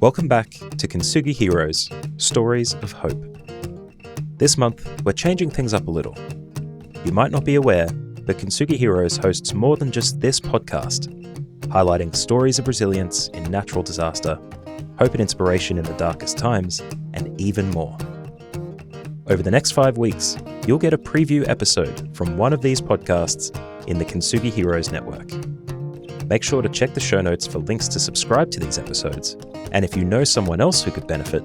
Welcome back to Kintsugi Heroes, Stories of Hope. This month, we're changing things up a little. You might not be aware, but Kintsugi Heroes hosts more than just this podcast, highlighting stories of resilience in natural disaster, hope and inspiration in the darkest times, and even more. Over the next 5 weeks, you'll get a preview episode from one of these podcasts in the Kintsugi Heroes network. Make sure to check the show notes for links to subscribe to these episodes, and if you know someone else who could benefit,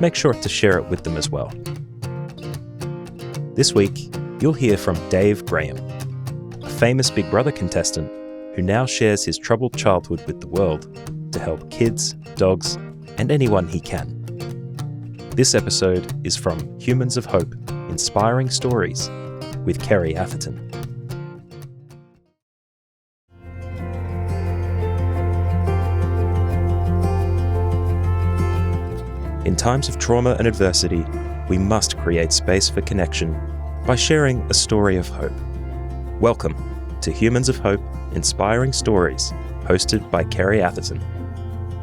make sure to share it with them as well. This week, you'll hear from Dave Graham, a famous Big Brother contestant who now shares his troubled childhood with the world to help kids, dogs, and anyone he can. This episode is from Humans of Hope, Inspiring Stories with Kerrie Atherton. In times of trauma and adversity, we must create space for connection by sharing a story of hope. Welcome to Humans of Hope, Inspiring Stories, hosted by Kerrie Atherton.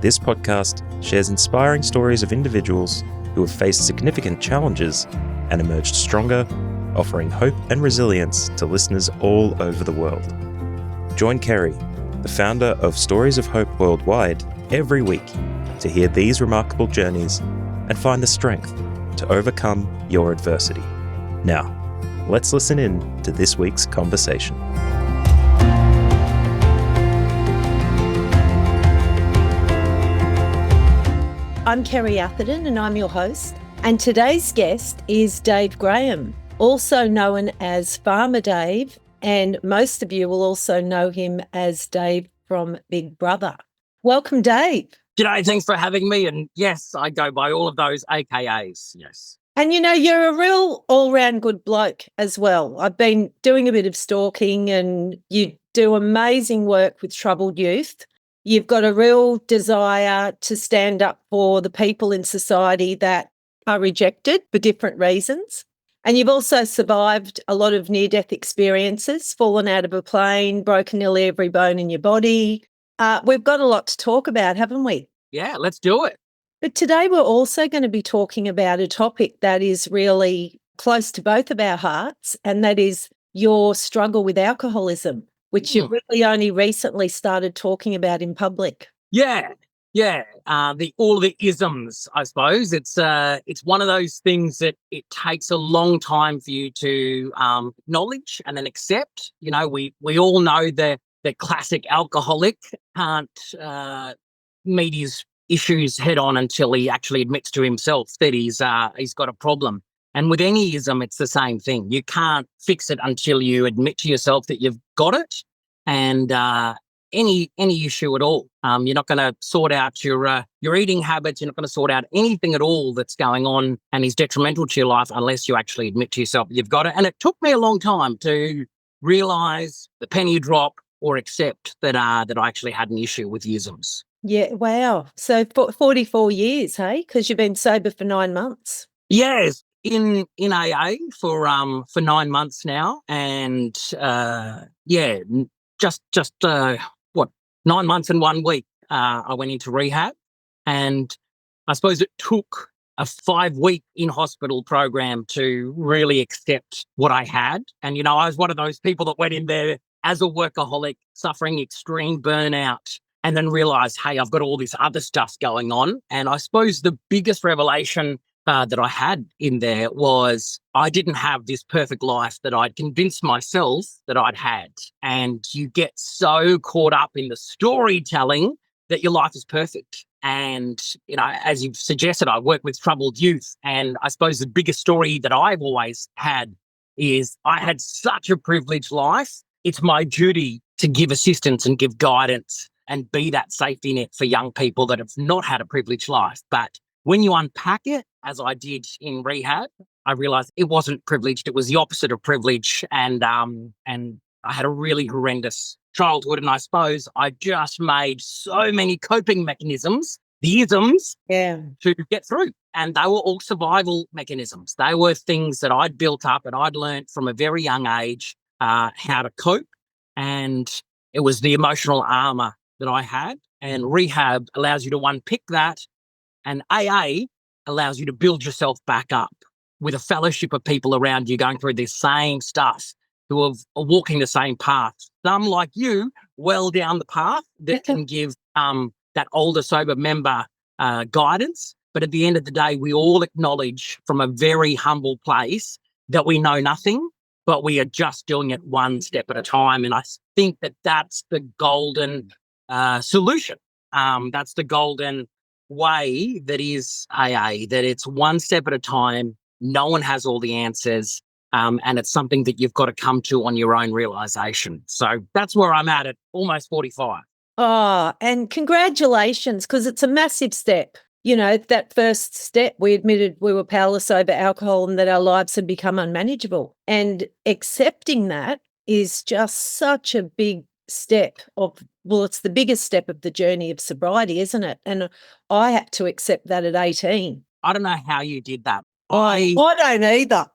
This podcast shares inspiring stories of individuals who have faced significant challenges and emerged stronger, offering hope and resilience to listeners all over the world. Join Kerrie, the founder of Stories of Hope Worldwide, every week to hear these remarkable journeys and find the strength to overcome your adversity. Now, let's listen in to this week's conversation. I'm Kerrie Atherton and I'm your host. And today's guest is Dave Graham, also known as Farmer Dave, and most of you will also know him as Dave from Big Brother. Welcome, Dave. G'day, thanks for having me. And yes, I go by all of those AKAs, yes. And you know, you're a real all-round good bloke as well. I've been doing a bit of stalking and you do amazing work with troubled youth. You've got a real desire to stand up for the people in society that are rejected for different reasons. And you've also survived a lot of near-death experiences, fallen out of a plane, broken nearly every bone in your body. We've got a lot to talk about, haven't we? Yeah, let's do it. But today we're also going to be talking about a topic that is really close to both of our hearts, and that is your struggle with alcoholism, which you've really only recently started talking about in public. Yeah. All the isms, I suppose. It's one of those things that it takes a long time for you to acknowledge and then accept. You know, we all know the classic alcoholic can't meet his issues head on until he actually admits to himself that he's got a problem. And with any ism, it's the same thing. You can't fix it until you admit to yourself that you've got it. And any issue at all, you're not going to sort out your eating habits. You're not going to sort out anything at all that's going on and is detrimental to your life unless you actually admit to yourself that you've got it. And it took me a long time to realise the penny drop or accept that I actually had an issue with isms. Yeah, wow. So 44 years, hey? Because you've been sober for 9 months. Yes, in AA for 9 months now, and just 9 months and 1 week. I went into rehab, and I suppose it took a 5-week in hospital program to really accept what I had. And you know, I was one of those people that went in there as a workaholic, suffering extreme burnout, and then realised, hey, I've got all this other stuff going on. And I suppose the biggest revelation that I had in there was I didn't have this perfect life that I'd convinced myself that I'd had. And you get so caught up in the storytelling that your life is perfect. And, you know, as you've suggested, I work with troubled youth. And I suppose the biggest story that I've always had is I had such a privileged life. It's my duty to give assistance and give guidance and be that safety net for young people that have not had a privileged life. But when you unpack it, as I did in rehab, I realized it wasn't privileged. It was the opposite of privilege. And I had a really horrendous childhood. And I suppose I just made so many coping mechanisms, the isms, to get through. And they were all survival mechanisms. They were things that I'd built up and I'd learned from a very young age how to cope. And it was the emotional armor that I had. And rehab allows you to unpick that And AA allows you to build yourself back up with a fellowship of people around you going through this same stuff, who are walking the same path. Some like you, well down the path that can give that older sober member guidance. But at the end of the day, we all acknowledge from a very humble place that we know nothing, but we are just doing it one step at a time. And I think that that's the golden solution. That's the golden way that is AA, that it's one step at a time. No one has all the answers. And it's something that you've got to come to on your own realization. So that's where I'm at almost 45. Oh, and congratulations, because it's a massive step. You know, that first step, we admitted we were powerless over alcohol and that our lives had become unmanageable. And accepting that is just such a big step it's the biggest step of the journey of sobriety, isn't it? And I had to accept that at 18. I don't know how you did that. I don't either.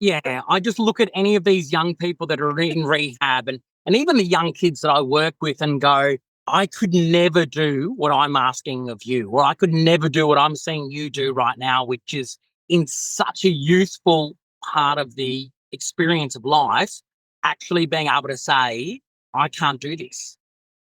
Yeah, I just look at any of these young people that are in rehab and even the young kids that I work with and go, I could never do what I'm asking of you, or I could never do what I'm seeing you do right now, which is in such a youthful part of the experience of life, actually being able to say, I can't do this.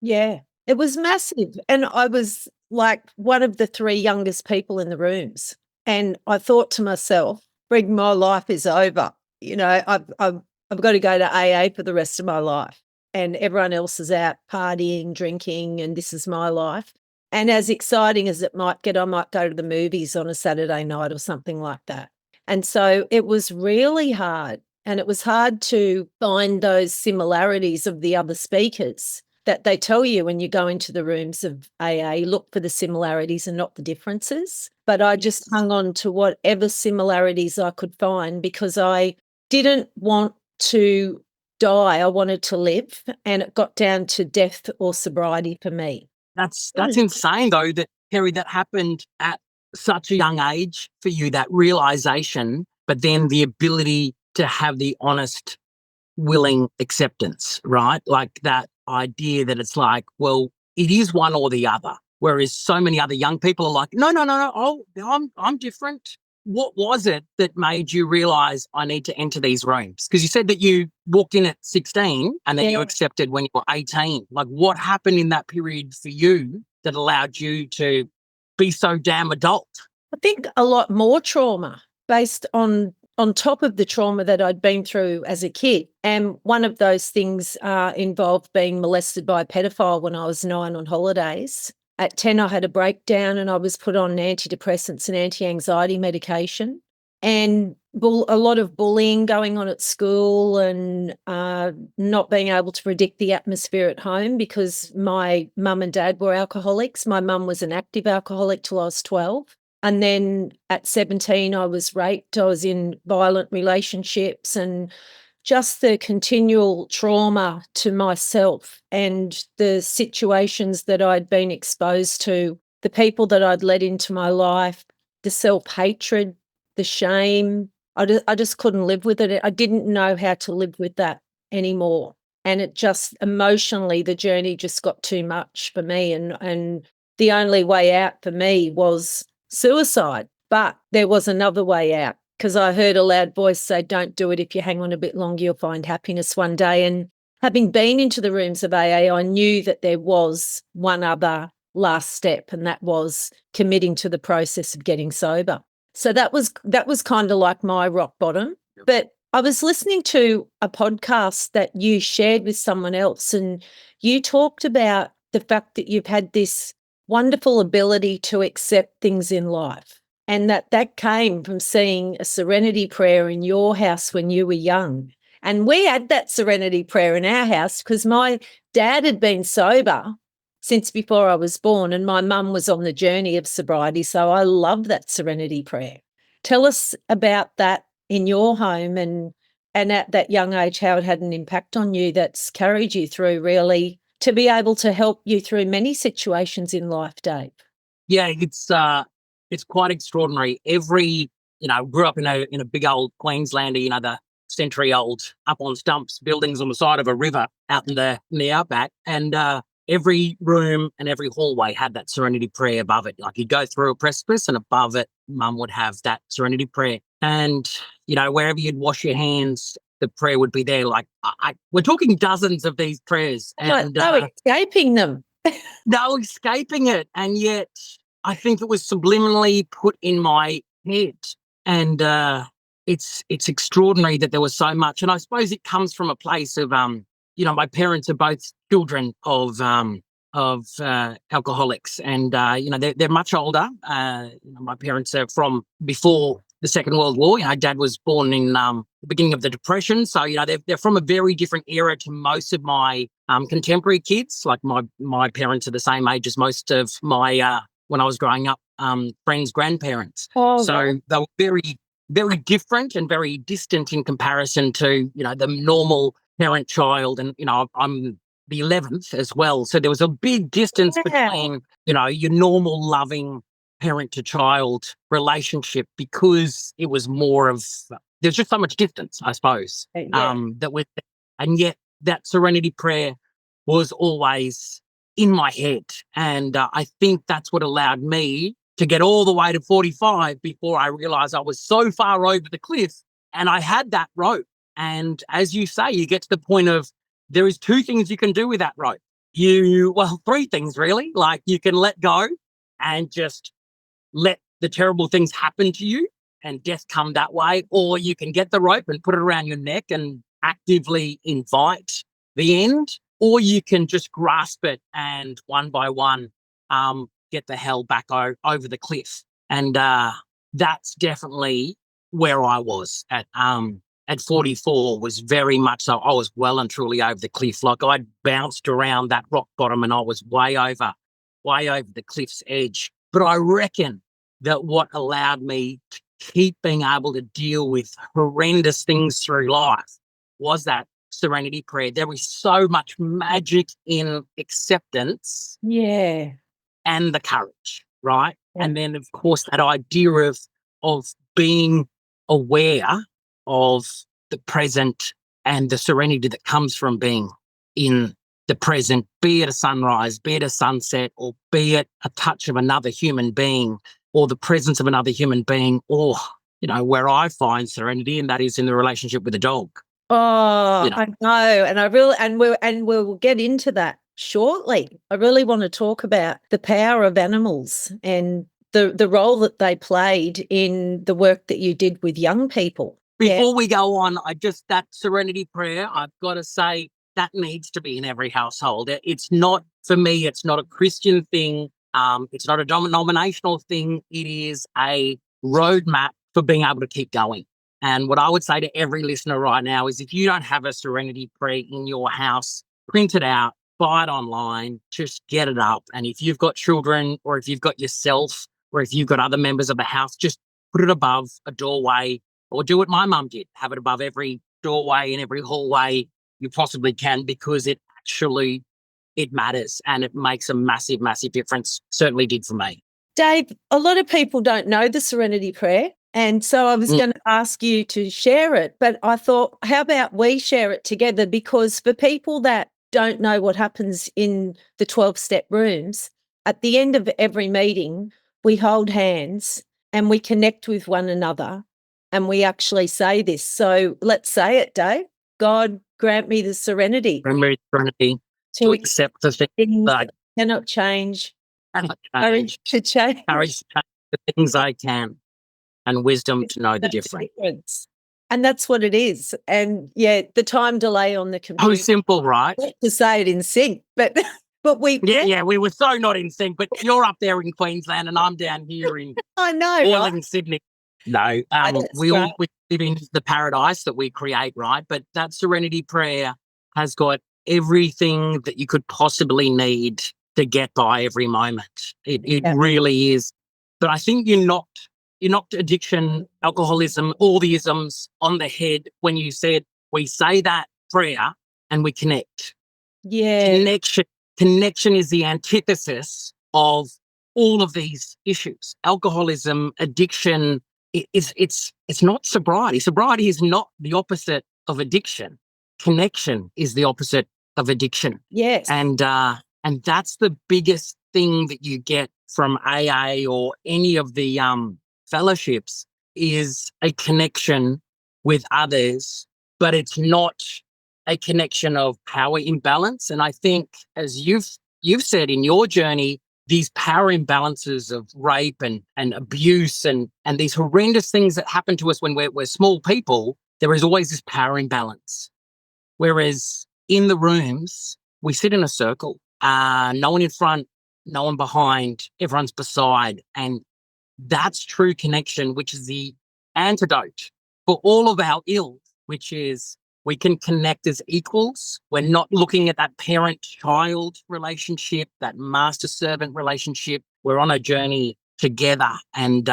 Yeah, it was massive. And I was like one of the 3 youngest people in the rooms. And I thought to myself, Brig, my life is over. You know, I've got to go to AA for the rest of my life. And everyone else is out partying, drinking, and this is my life. And as exciting as it might get, I might go to the movies on a Saturday night or something like that. And so it was really hard. And it was hard to find those similarities of the other speakers that they tell you when you go into the rooms of AA, look for the similarities and not the differences. But I just hung on to whatever similarities I could find because I didn't want to die. I wanted to live, and it got down to death or sobriety for me. That's insane though, that Kerrie, that happened at such a young age for you, that realization, but then the ability to have the honest, willing acceptance, right? Like that idea that it's like, well, it is one or the other. Whereas so many other young people are like, no. Oh, I'm different. What was it that made you realize I need to enter these rooms? Because you said that you walked in at 16 and then you accepted when you were 18. Like what happened in that period for you that allowed you to be so damn adult? I think a lot more trauma based on top of the trauma that I'd been through as a kid. And one of those things involved being molested by a pedophile when I was 9 on holidays. At 10, I had a breakdown and I was put on antidepressants and anti-anxiety medication, and a lot of bullying going on at school, and not being able to predict the atmosphere at home because my mum and dad were alcoholics. My mum was an active alcoholic till I was 12. And then at 17, I was raped. I was in violent relationships, and just the continual trauma to myself and the situations that I'd been exposed to, the people that I'd let into my life, the self-hatred, the shame. I just couldn't live with it. I didn't know how to live with that anymore. And it just emotionally, the journey just got too much for me. And the only way out for me was suicide. But there was another way out, because I heard a loud voice say, don't do it. If you hang on a bit longer, you'll find happiness one day. And having been into the rooms of AA, I knew that there was one other last step, and that was committing to the process of getting sober. So that was kind of like my rock bottom. But I was listening to a podcast that you shared with someone else, and you talked about the fact that you've had this wonderful ability to accept things in life, and that came from seeing a serenity prayer in your house when you were young. And we had that serenity prayer in our house because my dad had been sober since before I was born, and my mum was on the journey of sobriety. So I love that serenity prayer. Tell us about that in your home and at that young age, how it had an impact on you that's carried you through really to be able to help you through many situations in life, Dave. Yeah, it's quite extraordinary. Grew up in a big old Queenslander, the century-old up on stumps buildings on the side of a river out in the outback. And every room and every hallway had that serenity prayer above it. Like you'd go through a precipice and above it, Mum would have that serenity prayer. And, wherever you'd wash your hands, the prayer would be there. Like we're talking dozens of these prayers. And no escaping them. no escaping it. And yet I think it was subliminally put in my head. And it's extraordinary that there was so much. And I suppose it comes from a place of, my parents are both children of alcoholics, and they're much older. My parents are from before the Second World War. Dad was born in the beginning of the Depression, so they're from a very different era to most of my contemporary kids. Like my parents are the same age as most of my when I was growing up, friends' grandparents. Oh, so wow. they were very, very different and very distant in comparison to the normal parent-child, and I'm the 11th as well. So there was a big distance between, your normal loving parent to child relationship, because it was more of, there's just so much distance, I suppose, and yet that serenity prayer was always in my head. And I think that's what allowed me to get all the way to 45 before I realized I was so far over the cliff, and I had that rope. And as you say, you get to the point of, there is two things you can do with that rope. Three things really. Like you can let go and just let the terrible things happen to you and death come that way, or you can get the rope and put it around your neck and actively invite the end, or you can just grasp it and one by one get the hell back over the cliff. And that's definitely where I was at 44, was very much so. I was well and truly over the cliff. Like I'd bounced around that rock bottom and I was way over the cliff's edge. But I reckon that what allowed me to keep being able to deal with horrendous things through life was that serenity prayer. There was so much magic in acceptance. Yeah. And the courage, right? Yeah. And then, of course, that idea of being aware of the present and the serenity that comes from being in the present, be it a sunrise, be it a sunset, or be it a touch of another human being, or the presence of another human being, or, where I find serenity, and that is in the relationship with a dog. Oh, I know. And we'll get into that shortly. I really want to talk about the power of animals and the role that they played in the work that you did with young people. Before we go on, that serenity prayer, I've got to say, that needs to be in every household. It's not, for me, it's not a Christian thing. It's not a denominational thing. It is a roadmap for being able to keep going. And what I would say to every listener right now is, if you don't have a serenity prayer in your house, print it out, buy it online, just get it up. And if you've got children, or if you've got yourself, or if you've got other members of the house, just put it above a doorway, or do what my mum did, have it above every doorway and every hallway you possibly can, because it matters and it makes a massive, massive difference. Certainly did for me. Dave, a lot of people don't know the serenity prayer. And so I was going to ask you to share it, but I thought, how about we share it together? Because for people that don't know what happens in the 12-step rooms, at the end of every meeting, we hold hands and we connect with one another, and we actually say this. So let's say it, Dave. God, grant me the serenity. To accept the things that cannot change. Courage to change. Courage to change the things I can, and wisdom to know the difference. And that's what it is. And the time delay on the computer. Oh, simple, right? To say it in sync, but we. Yeah, we were so not in sync. But you're up there in Queensland, and I'm down here in. I know. Right? In Sydney. No, we live in the paradise that we create, right? But that serenity prayer has got everything that you could possibly need to get by every moment. It really is. But I think you knocked addiction, alcoholism, all the isms on the head when you said we say that prayer and we connect. Yeah. Connection is the antithesis of all of these issues. Alcoholism, addiction, it's not sobriety. Sobriety is not the opposite of addiction. Connection is the opposite of addiction. Yes. And And that's the biggest thing that you get from AA or any of the fellowships is a connection with others, but it's not a connection of power imbalance. And I think, as you've said in your journey, these power imbalances of rape and abuse and these horrendous things that happen to us when we're small people, there is always this power imbalance. Whereas in the rooms, we sit in a circle, no one in front, no one behind, everyone's beside. And that's true connection, which is the antidote for all of our ills, which is we can connect as equals. We're not looking at that parent-child relationship, that master-servant relationship. We're on a journey together. And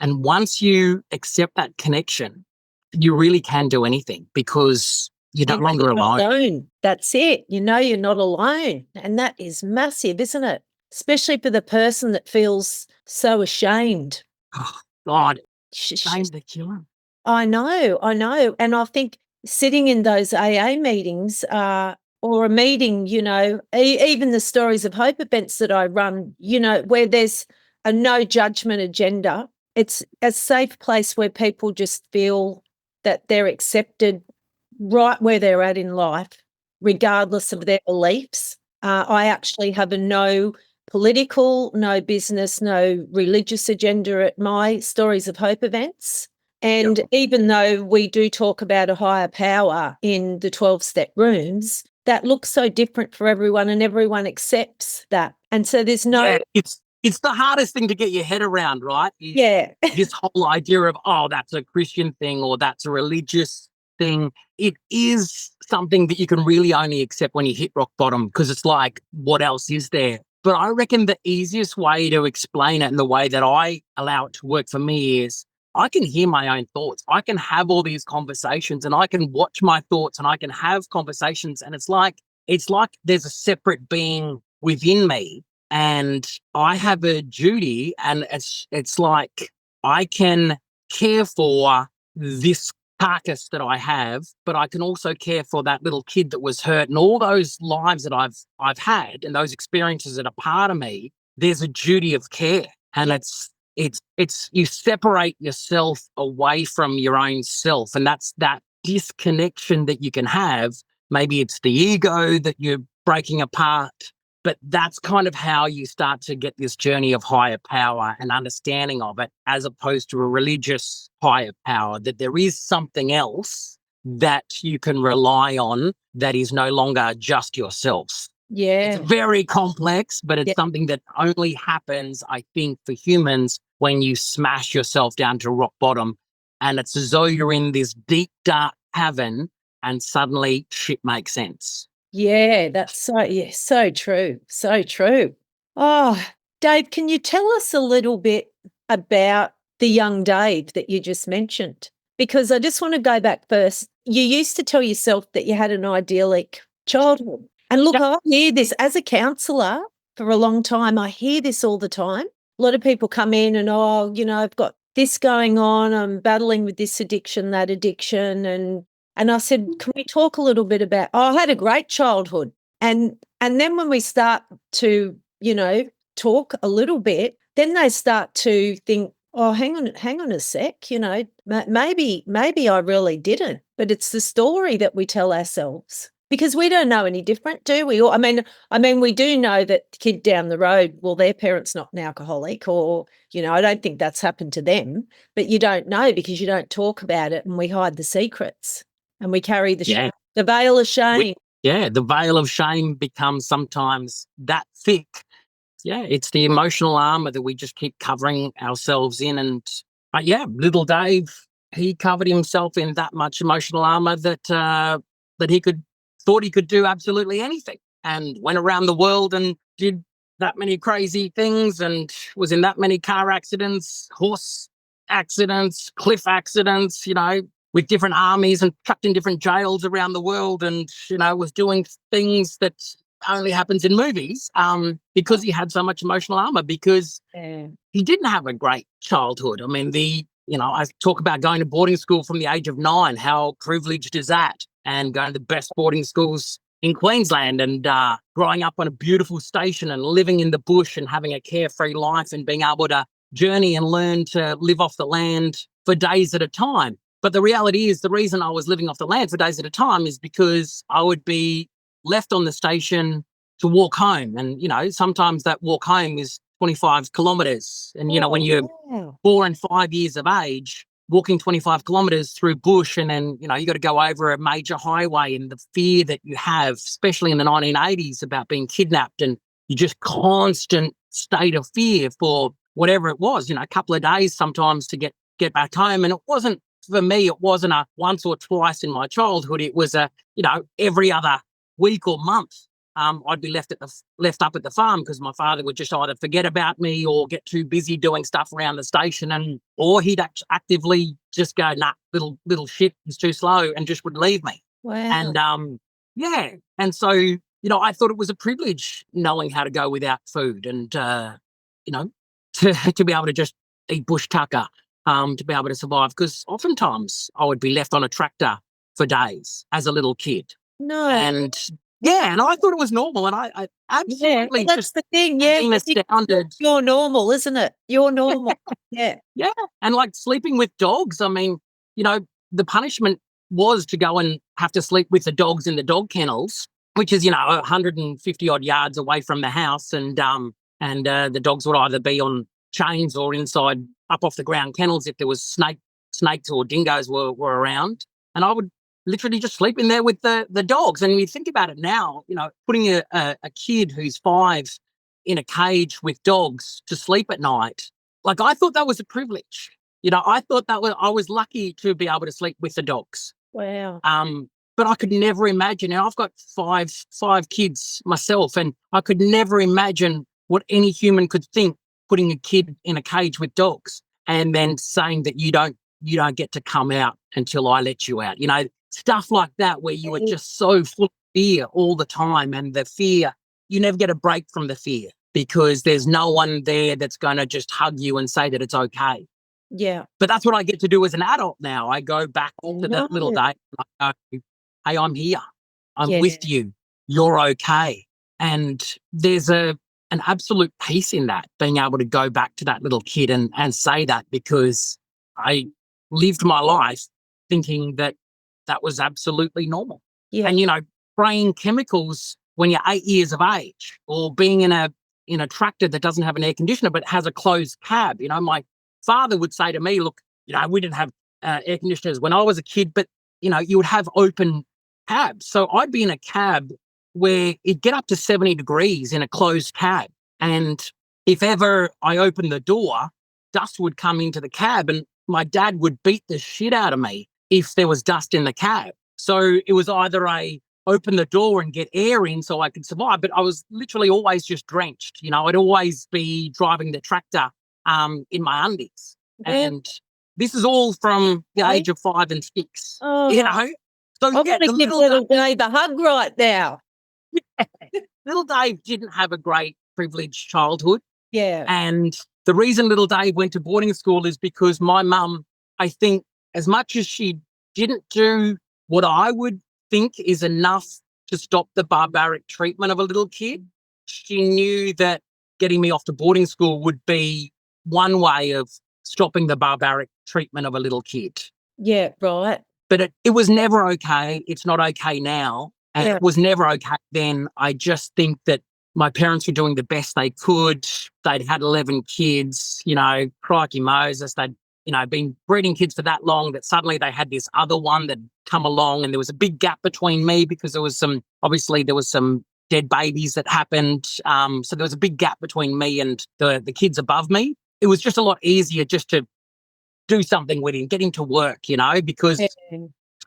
once you accept that connection, you really can do anything because you're no longer alone. That's it. You know you're not alone. And that is massive, isn't it? Especially for the person that feels so ashamed. Oh, God, shame's the killer. I know. And I think sitting in those AA meetings or a meeting, you know, even the Stories of Hope events that I run, you know, where there's a no judgment agenda, it's a safe place where people just feel that they're accepted right where they're at in life, regardless of their beliefs. I actually have a no political, no business, no religious agenda at my Stories of Hope events. And even though we do talk about a higher power in the 12-step rooms, that looks so different for everyone and everyone accepts that. And so there's no... Yeah, it's the hardest thing to get your head around, right? Yeah. This whole idea of, oh, that's a Christian thing or that's a religious thing. It is something that you can really only accept when you hit rock bottom because it's like, what else is there? But I reckon the easiest way to explain it and the way that I allow it to work for me is I can hear my own thoughts. I can have all these conversations and I can watch my thoughts and I can have conversations. And it's like there's a separate being within me and I have a duty and it's like I can care for this carcass that I have, but I can also care for that little kid that was hurt and all those lives that I've had and those experiences that are part of me. There's a duty of care, and it's you separate yourself away from your own self, and that's that disconnection that you can have. Maybe it's the ego that you're breaking apart, but that's kind of how you start to get this journey of higher power and understanding of it, as opposed to a religious higher power, that there is something else that you can rely on that is no longer just yourself. Yeah. It's very complex, but it's something that only happens, I think, for humans when you smash yourself down to rock bottom. And it's as though you're in this deep, dark cavern and suddenly shit makes sense. Yeah, that's so true. So true. Oh, Dave, can you tell us a little bit about the young Dave that you just mentioned? Because I just want to go back first. You used to tell yourself that you had an idyllic childhood. And look, I hear this as a counsellor for a long time. I hear this all the time. A lot of people come in and, oh, you know, I've got this going on. I'm battling with this addiction, that addiction. And I said, can we talk a little bit about, I had a great childhood. And then when we start to, you know, talk a little bit, then they start to think, oh, hang on a sec, you know, maybe I really didn't. But it's the story that we tell ourselves. Because we don't know any different, do we? I mean, we do know that the kid down the road, well, their parent's not an alcoholic, or, you know, I don't think that's happened to them, but you don't know because you don't talk about it, and we hide the secrets and we carry the shame, the veil of shame. The veil of shame becomes sometimes that thick. Yeah, it's the emotional armor that we just keep covering ourselves in. And little Dave, he covered himself in that much emotional armor that he thought he could do absolutely anything, and went around the world and did that many crazy things and was in that many car accidents, horse accidents, cliff accidents, you know, with different armies and trapped in different jails around the world, and, you know, was doing things that only happens in movies because he had so much emotional armor, because he didn't have a great childhood. I mean, I talk about going to boarding school from the age of 9. How privileged is that? And going to the best boarding schools in Queensland and growing up on a beautiful station and living in the bush and having a carefree life and being able to journey and learn to live off the land for days at a time. But the reality is the reason I was living off the land for days at a time is because I would be left on the station to walk home. And, sometimes that walk home is 25 kilometres. And, when you're 4 and 5 years of age, walking 25 kilometres through bush and then, you got to go over a major highway and the fear that you have, especially in the 1980s about being kidnapped and you just constant state of fear for whatever it was, a couple of days sometimes to get back home. And it wasn't, for me, it wasn't a once or twice in my childhood. It was a, every other week or month. I'd be left up at the farm because my father would just either forget about me or get too busy doing stuff around the station, or he'd actively just go, nah, little shit, he's too slow, and just would leave me. Wow. And and so I thought it was a privilege knowing how to go without food, and to be able to just eat bush tucker, to be able to survive, because oftentimes I would be left on a tractor for days as a little kid. No. And and I thought it was normal, and I absolutely that's the thing. Yeah, been astounded. You're normal, isn't it? You're normal. Yeah. And like sleeping with dogs. I mean, the punishment was to go and have to sleep with the dogs in the dog kennels, which is 150 odd yards away from the house, and the dogs would either be on chains or inside up off the ground kennels if there was snakes or dingoes were around, and I would literally just sleep in there with the dogs. And when you think about it now, putting a kid who's 5 in a cage with dogs to sleep at night, like I thought that was a privilege. I thought I was lucky to be able to sleep with the dogs. Wow. But I could never imagine. Now I've got five kids myself, and I could never imagine what any human could think putting a kid in a cage with dogs and then saying that you don't get to come out until I let you out. Stuff like that, where you are just so full of fear all the time, and the fear, you never get a break from the fear because there's no one there that's going to just hug you and say that it's okay. Yeah. But that's what I get to do as an adult now. I go back to that little day and I go, hey, I'm here. I'm with you. You're okay. And there's an absolute peace in that, being able to go back to that little kid and say that, because I lived my life thinking that was absolutely normal. Yeah. And, spraying chemicals when you're 8 years of age, or being in a tractor that doesn't have an air conditioner but has a closed cab. My father would say to me, look, we didn't have air conditioners when I was a kid, but, you would have open cabs. So I'd be in a cab where it'd get up to 70 degrees in a closed cab. And if ever I opened the door, dust would come into the cab, and my dad would beat the shit out of me if there was dust in the cab. So it was either a open the door and get air in so I could survive, but I was literally always just drenched. I'd always be driving the tractor in my undies. Yeah. And this is all from the age of 5 and 6. Oh, So I'm going to give little Dave a hug right now. Little Dave didn't have a great privileged childhood. Yeah. And the reason little Dave went to boarding school is because my mum, I think, as much as she didn't do what I would think is enough to stop the barbaric treatment of a little kid, she knew that getting me off to boarding school would be one way of stopping the barbaric treatment of a little kid. Yeah, right. But it was never okay. It's not okay now. And it was never okay then. I just think that my parents were doing the best they could. They'd had 11 kids, crikey Moses. They'd, been breeding kids for that long that suddenly they had this other one that come along, and there was a big gap between me because there was some dead babies that happened. So there was a big gap between me and the kids above me. It was just a lot easier just to do something with him, get him to work, because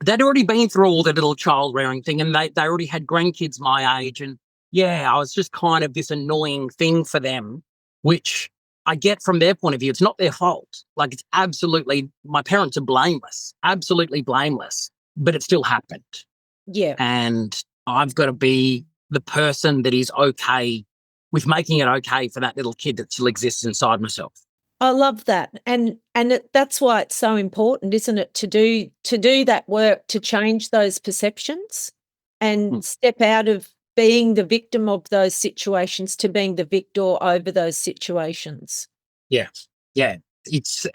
they'd already been through all the little child rearing thing, and they already had grandkids my age. And I was just kind of this annoying thing for them, which I get from their point of view. It's not their fault. Like, it's absolutely, my parents are blameless, absolutely blameless, but it still happened. Yeah. And I've got to be the person that is okay with making it okay for that little kid that still exists inside myself. I love that. And that's why it's so important, isn't it, to do that work to change those perceptions. and step out of being the victim of those situations to being the victor over those situations. Yeah. It's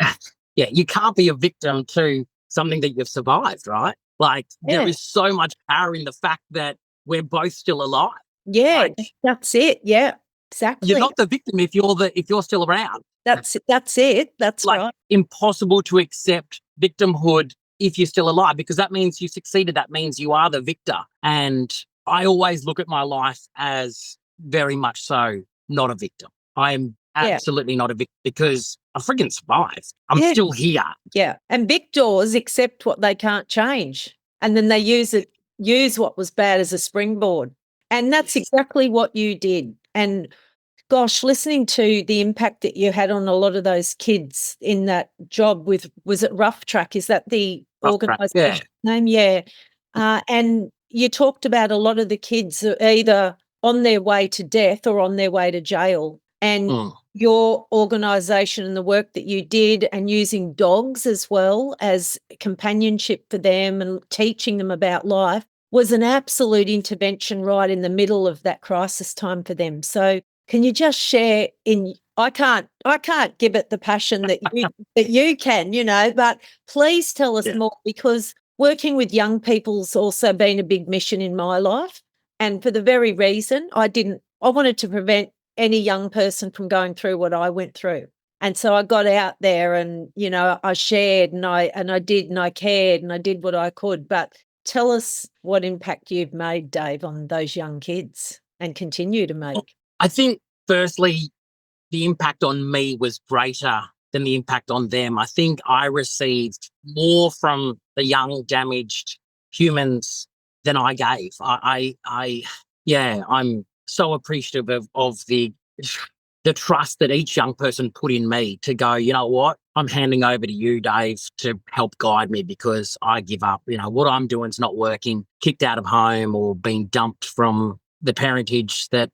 you can't be a victim to something that you've survived, right? Like there is so much power in the fact that we're both still alive. Yeah, that's it. Yeah, exactly. You're not the victim if you're still around. That's it. That's like, right. Impossible to accept victimhood if you're still alive, because that means you succeeded. That means you are the victor. And I always look at my life as very much so not a victim. I am absolutely not a victim because I freaking survived. I'm still here. Yeah. And victors accept what they can't change. And then they use what was bad as a springboard. And that's exactly what you did. And gosh, listening to the impact that you had on a lot of those kids in that job with, was it Rough Track? Is that the organisation name? Yeah. And you talked about a lot of the kids are either on their way to death or on their way to jail. And your organisation and the work that you did, and using dogs as well as companionship for them and teaching them about life, was an absolute intervention right in the middle of that crisis time for them. So can you just share I can't give it the passion that you can, but please tell us more, because working with young people's also been a big mission in my life. And for the very reason I wanted to prevent any young person from going through what I went through. And so I got out there and, I shared and I did and I cared and I did what I could. But tell us what impact you've made, Dave, on those young kids and continue to make. I think, firstly, the impact on me was greater than the impact on them. I think I received more from the young, damaged humans than I gave. I'm so appreciative of the trust that each young person put in me to go, you know what, I'm handing over to you, Dave, to help guide me because I give up. What I'm doing is not working, kicked out of home or being dumped from the parentage that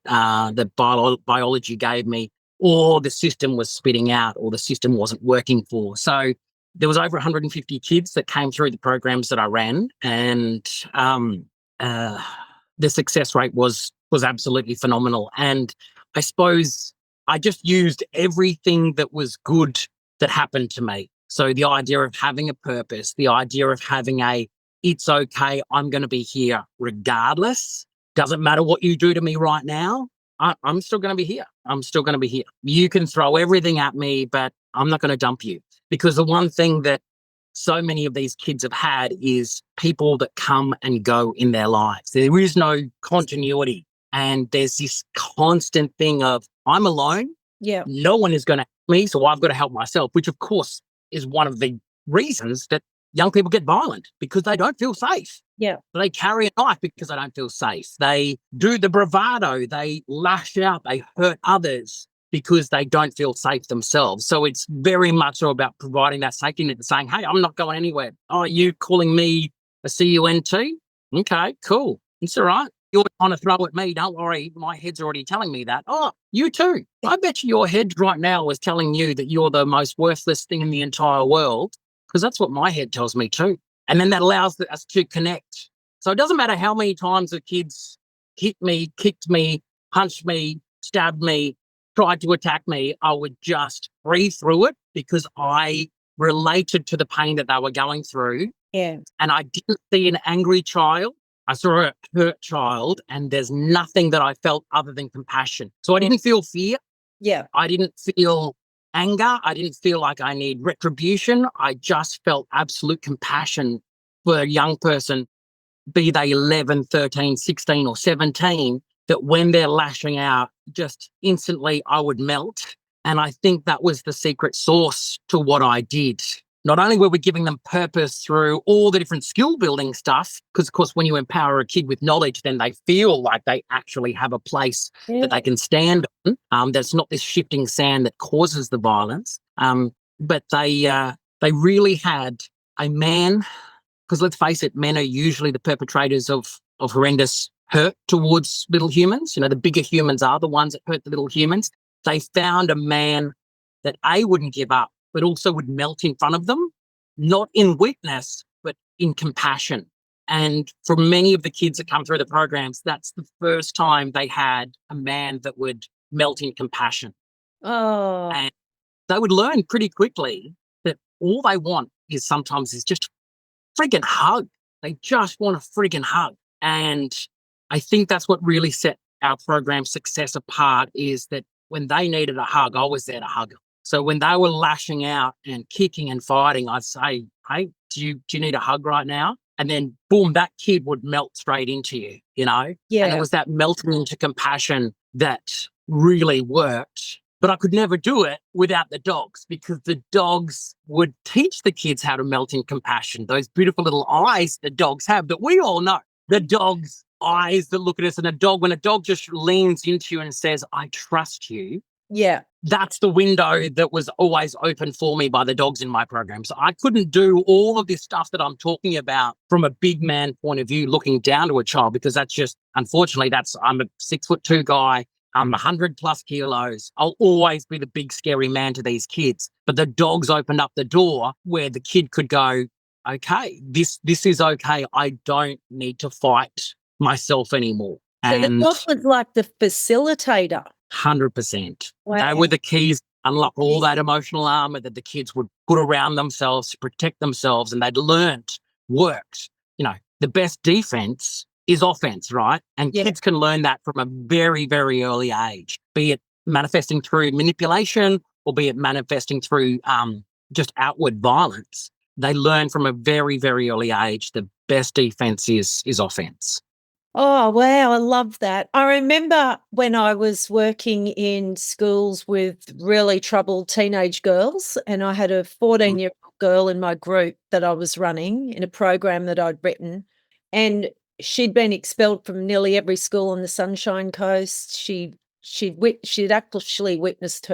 biology gave me, or the system was spitting out, or the system wasn't working for. So there was over 150 kids that came through the programs that I ran, and the success rate was absolutely phenomenal. And I suppose I just used everything that was good that happened to me. So the idea of having a purpose, the idea of having it's okay, I'm going to be here regardless. Doesn't matter what you do to me right now. I'm still going to be here. I'm still going to be here. You can throw everything at me, but I'm not going to dump you. Because the one thing that so many of these kids have had is people that come and go in their lives. There is no continuity. And there's this constant thing of, I'm alone. Yeah. No one is going to help me, so I've got to help myself, which of course is one of the reasons that young people get violent, because they don't feel safe. Yeah. They carry a knife because they don't feel safe. They do the bravado. They lash out. They hurt others because they don't feel safe themselves. So it's very much all about providing that safety net and saying, hey, I'm not going anywhere. Oh, you calling me a CUNT? Okay, cool. It's all right. You're trying to throw at me. Don't worry. My head's already telling me that. Oh, you too. I bet you your head right now is telling you that you're the most worthless thing in the entire world, because that's what my head tells me too. And then that allows us to connect. So it doesn't matter how many times the kids hit me, kicked me, punched me, stabbed me, tried to attack me, I would just breathe through it because I related to the pain that they were going through. Yeah. And I didn't see an angry child. I saw a hurt child, and there's nothing that I felt other than compassion. So I didn't feel fear. Yeah. I didn't feel anger. I didn't feel like I need retribution. I just felt absolute compassion for a young person, be they 11, 13, 16 or 17, that when they're lashing out, just instantly I would melt. And I think that was the secret sauce to what I did. Not only were we giving them purpose through all the different skill building stuff, because of course, when you empower a kid with knowledge, then they feel like they actually have a place that they can stand on. That's not this shifting sand that causes the violence. But they really had a man, because let's face it, men are usually the perpetrators of horrendous hurt towards little humans. The bigger humans are the ones that hurt the little humans. They found a man that wouldn't give up, but also would melt in front of them, not in weakness, but in compassion. And for many of the kids that come through the programs, that's the first time they had a man that would melt in compassion. Oh, And they would learn pretty quickly that all they want is sometimes is just freaking hug. They just want a freaking hug. And I think that's what really set our program success apart, is that when they needed a hug, I was there to hug them. So when they were lashing out and kicking and fighting, I'd say, hey, do you need a hug right now? And then boom, that kid would melt straight into you, you know? yeah. And it was that melting into compassion that really worked. But I could never do it without the dogs, because the dogs would teach the kids how to melt in compassion. Those beautiful little eyes the dogs have that we all know. The dog's eyes that look at us, and when a dog just leans into you and says, I trust you. Yeah. That's the window that was always open for me by the dogs in my program. So I couldn't do all of this stuff that I'm talking about from a big man point of view, looking down to a child, because that's just, unfortunately, I'm a 6'2" guy. I'm 100+ kilos. I'll always be the big scary man to these kids. But the dogs opened up the door where the kid could go, okay, this is okay. I don't need to fight myself anymore. So the And dog was like the facilitator. 100%. Wow. They were the keys to unlock all that emotional armor that the kids would put around themselves to protect themselves, and they'd learnt worked. You know, the best defense is offense, right? And Yeah. kids can learn that from a very, very early age, be it manifesting through manipulation or be it manifesting through just outward violence. They learn from a very, very early age the best defense is offense. Oh, wow. I love that. I remember when I was working in schools with really troubled teenage girls, and I had a 14-year-old girl in my group that I was running in a program that I'd written, and she'd been expelled from nearly every school on the Sunshine Coast. She'd actually witnessed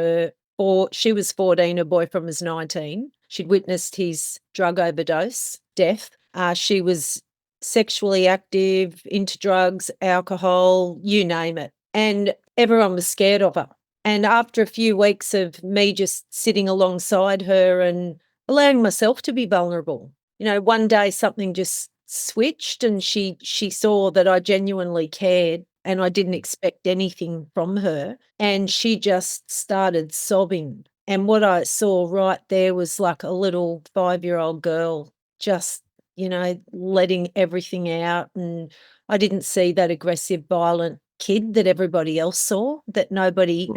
she was 14, her boyfriend was 19. She'd witnessed his drug overdose, death. She was sexually active, into drugs, alcohol, you name it. And everyone was scared of her. And after a few weeks of me just sitting alongside her and allowing myself to be vulnerable, you know, one day something just switched, and she saw that I genuinely cared and I didn't expect anything from her. And she just started sobbing. And what I saw right there was like a little 5-year-old girl just, you know, letting everything out. And I didn't see that aggressive, violent kid that everybody else saw, that nobody,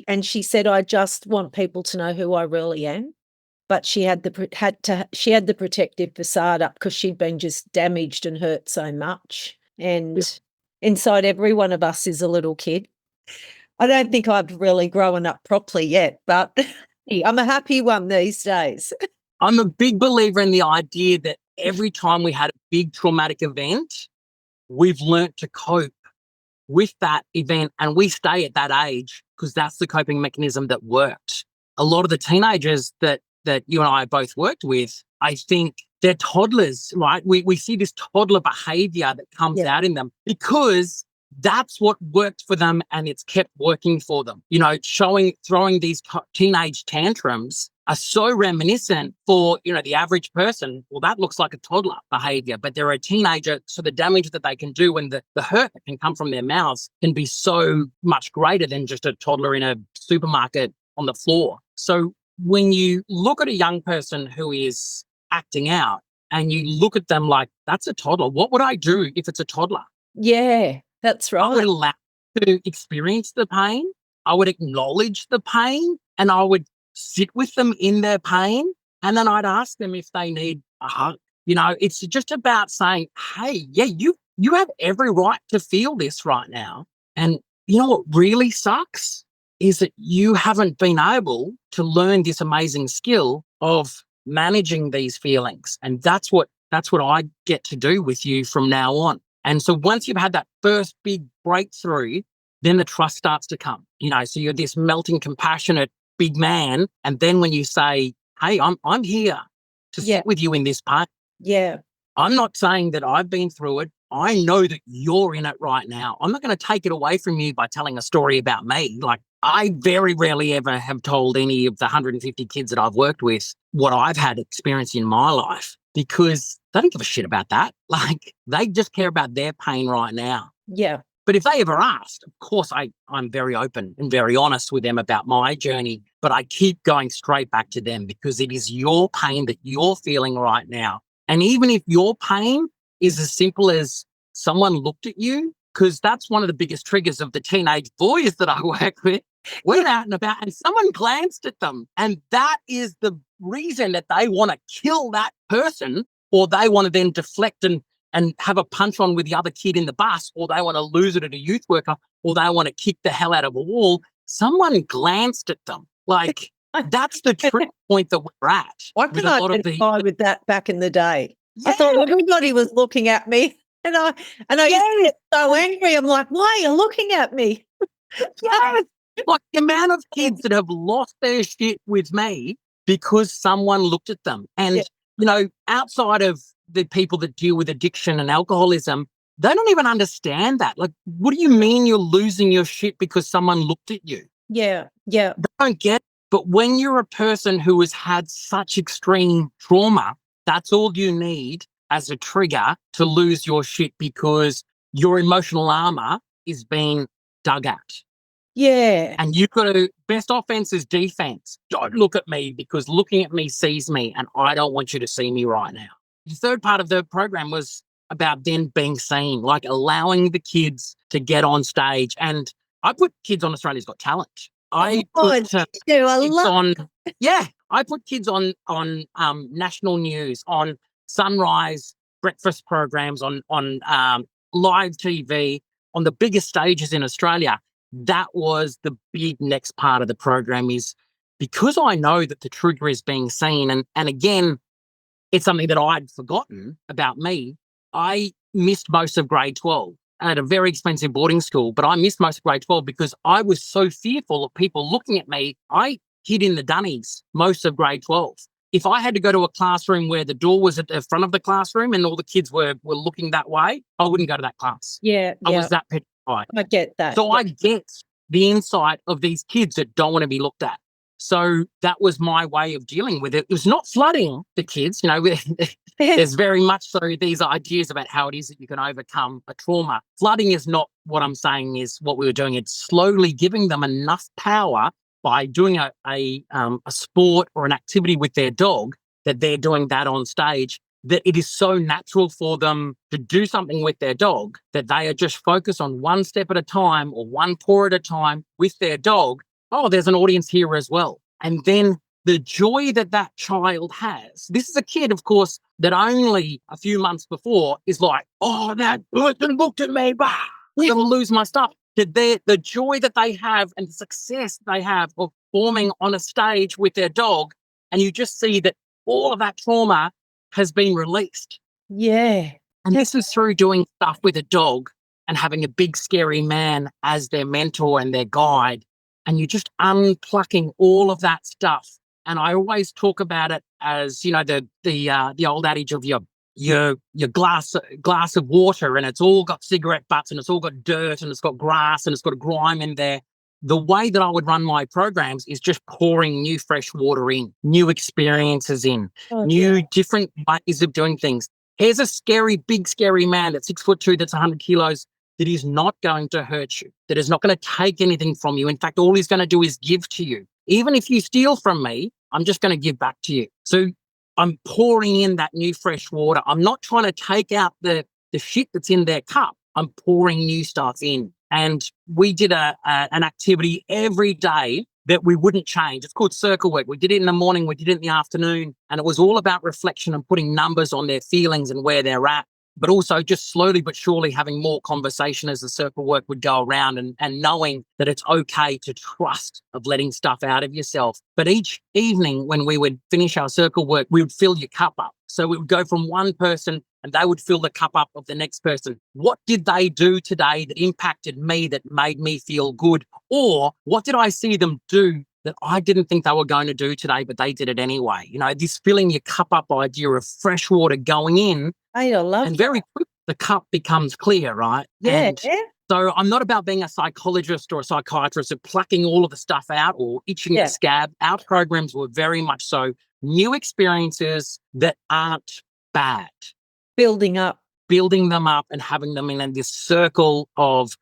and she said, I just want people to know who I really am. But she had the protective facade up because she'd been just damaged and hurt so much. And inside every one of us is a little kid. I don't think I've really grown up properly yet, but I'm a happy one these days. I'm a big believer in the idea that every time we had a big traumatic event, we've learnt to cope with that event, and we stay at that age because that's the coping mechanism that worked. A lot of the teenagers that you and I both worked with, I think they're toddlers, right? We see this toddler behavior that comes out in them because that's what worked for them and it's kept working for them. You know, throwing these teenage tantrums are so reminiscent for, you know, the average person. Well, that looks like a toddler behavior, but they're a teenager. So the damage that they can do and the hurt that can come from their mouths can be so much greater than just a toddler in a supermarket on the floor. So when you look at a young person who is acting out and you look at them like, that's a toddler, what would I do if it's a toddler? Yeah, that's right. I would allow them to experience the pain. I would acknowledge the pain, and I would sit with them in their pain. And then I'd ask them if they need a hug. You know, it's just about saying, hey, yeah, you have every right to feel this right now. And you know what really sucks is that you haven't been able to learn this amazing skill of managing these feelings. And that's what I get to do with you from now on. And so once you've had that first big breakthrough, then the trust starts to come. You know, so you're this melting, compassionate big man. And then when you say, hey, I'm here to sit with you in this pain. Yeah. I'm not saying that I've been through it. I know that you're in it right now. I'm not going to take it away from you by telling a story about me. Like, I very rarely ever have told any of the 150 kids that I've worked with what I've had experience in my life. because they don't give a shit about that. Like, they just care about their pain right now. Yeah. But if they ever asked, of course, I'm very open and very honest with them about my journey, but I keep going straight back to them because it is your pain that you're feeling right now. And even if your pain is as simple as someone looked at you, because that's one of the biggest triggers of the teenage boys that I work with, went out and about and someone glanced at them. And that is the reason that they want to kill that person, or they want to then deflect and have a punch on with the other kid in the bus, or they want to lose it at a youth worker, or they want to kick the hell out of a wall. Someone glanced at them. Like, that's the trigger point that we're at. I could identify with that back in the day. Yeah. I thought everybody was looking at me, and I used to get so angry. I'm like, why are you looking at me? Yes. Like, the amount of kids that have lost their shit with me because someone looked at them. And, you know, outside of the people that deal with addiction and alcoholism, they don't even understand that. Like, what do you mean you're losing your shit because someone looked at you? Yeah, yeah. They don't get it. But when you're a person who has had such extreme trauma, that's all you need as a trigger to lose your shit, because your emotional armor is being dug at. Yeah. And you've got to, best offense is defense. Don't look at me, because looking at me sees me, and I don't want you to see me right now. The third part of the program was about then being seen, like allowing the kids to get on stage. And I put kids on Australia's Got Talent. I put kids on national news, on Sunrise breakfast programs, on live TV, on the biggest stages in Australia. That was the big next part of the program, is because I know that the trigger is being seen. And again, it's something that I'd forgotten about me. I missed most of grade 12 at a very expensive boarding school, but I missed most of grade 12 because I was so fearful of people looking at me. I hid in the dunnies most of grade 12. If I had to go to a classroom where the door was at the front of the classroom and all the kids were looking that way, I wouldn't go to that class. Yeah. I was that petrified. I get that. So I get the insight of these kids that don't want to be looked at. So that was my way of dealing with it. It was not flooding the kids, you know. There's very much so these ideas about how it is that you can overcome a trauma. Flooding is not what I'm saying is what we were doing. It's slowly giving them enough power by doing a sport or an activity with their dog, that they're doing that on stage, that it is so natural for them to do something with their dog that they are just focused on one step at a time or one paw at a time with their dog. Oh, there's an audience here as well. And then the joy that that child has. This is a kid, of course, that only a few months before is like, oh, that person looked at me, bah, I'm going to lose my stuff. The joy that they have and the success they have of performing on a stage with their dog, and you just see that all of that trauma has been released. Yeah. And this is through doing stuff with a dog and having a big, scary man as their mentor and their guide. And you're just unplucking all of that stuff. And I always talk about it as, you know, the old adage of your glass of water, and it's all got cigarette butts and it's all got dirt and it's got grass and it's got a grime in there. The way that I would run my programs is just pouring new fresh water in, new experiences in, new different ways of doing things. Here's a big scary man that's 6'2", that's 100 kilos, that is not going to hurt you, that is not going to take anything from you. In fact, all he's going to do is give to you. Even if you steal from me, I'm just going to give back to you. So I'm pouring in that new fresh water. I'm not trying to take out the shit that's in their cup. I'm pouring new stuff in. And we did an activity every day that we wouldn't change. It's called circle work. We did it in the morning, we did it in the afternoon, and it was all about reflection and putting numbers on their feelings and where they're at, but also just slowly but surely having more conversation as the circle work would go around, and knowing that it's okay to trust of letting stuff out of yourself. But each evening when we would finish our circle work, we would fill your cup up. So we would go from one person and they would fill the cup up of the next person. What did they do today that impacted me, that made me feel good? Or what did I see them do that I didn't think they were going to do today, but they did it anyway? You know, this filling your cup up idea of fresh water going in. I love and very quickly the cup becomes clear, right? Yeah. So I'm not about being a psychologist or a psychiatrist or plucking all of the stuff out or itching the scab. Our programs were very much so new experiences that aren't bad. Building up. Building them up and having them in this circle of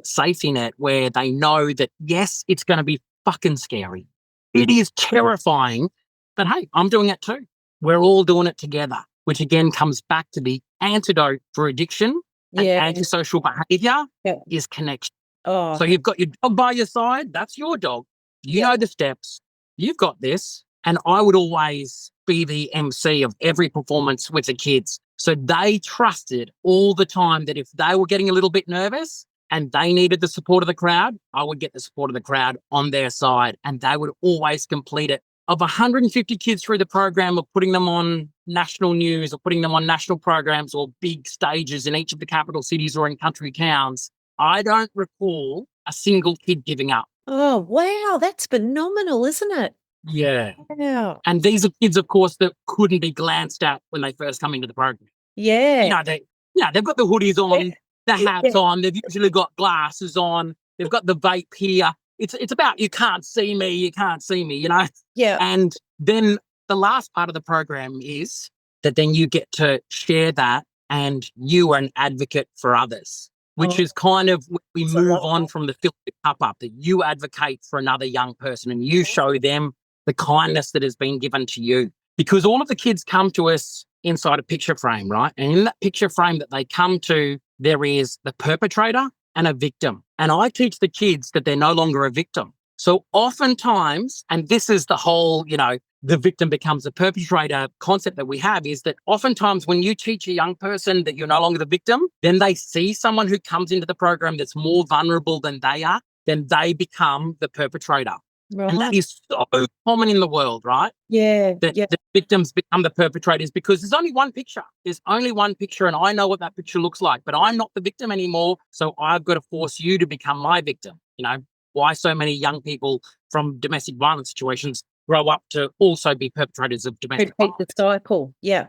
safety net where they know that, yes, it's going to be fucking scary. It is terrifying, but hey, I'm doing it too. We're all doing it together, which again comes back to the antidote for addiction and antisocial behavior is connection. Oh. So you've got your dog by your side. That's your dog. You know the steps. You've got this. And I would always be the MC of every performance with the kids. So they trusted all the time that if they were getting a little bit nervous and they needed the support of the crowd, I would get the support of the crowd on their side, and they would always complete it. Of 150 kids through the program, of putting them on national news or putting them on national programs or big stages in each of the capital cities or in country towns, I don't recall a single kid giving up. Oh, wow. That's phenomenal, isn't it? Yeah. Yeah. And these are kids, of course, that couldn't be glanced at when they first come into the program. Yeah. You know, they've got the hoodies on, the hats on, they've usually got glasses on, they've got the vape here. It's about you can't see me, you know? Yeah. And then the last part of the program is that then you get to share that and you are an advocate for others, which is kind of, we move on from the filter cup up, that you advocate for another young person and you show them the kindness that has been given to you. Because all of the kids come to us inside a picture frame, right? And in that picture frame that they come to, there is the perpetrator and a victim. And I teach the kids that they're no longer a victim. So oftentimes, and this is the whole, you know, the victim becomes a perpetrator concept that we have, is that oftentimes when you teach a young person that you're no longer the victim, then they see someone who comes into the program that's more vulnerable than they are, then they become the perpetrator. Right. And that is so common in the world, right? Yeah. That the victims become the perpetrators because there's only one picture. There's only one picture and I know what that picture looks like, but I'm not the victim anymore. So I've got to force you to become my victim. You know, why so many young people from domestic violence situations grow up to also be perpetrators of domestic violence. Repeat the cycle. Yeah.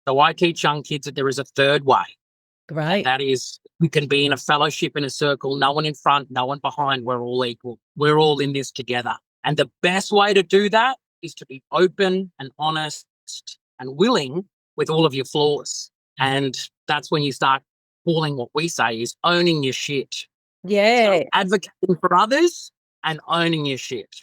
So I teach young kids that there is a third way. Great. That is, we can be in a fellowship in a circle, no one in front, no one behind. We're all equal. We're all in this together. And the best way to do that is to be open and honest and willing with all of your flaws. And that's when you start calling what we say is owning your shit. Yeah. So advocating for others and owning your shit.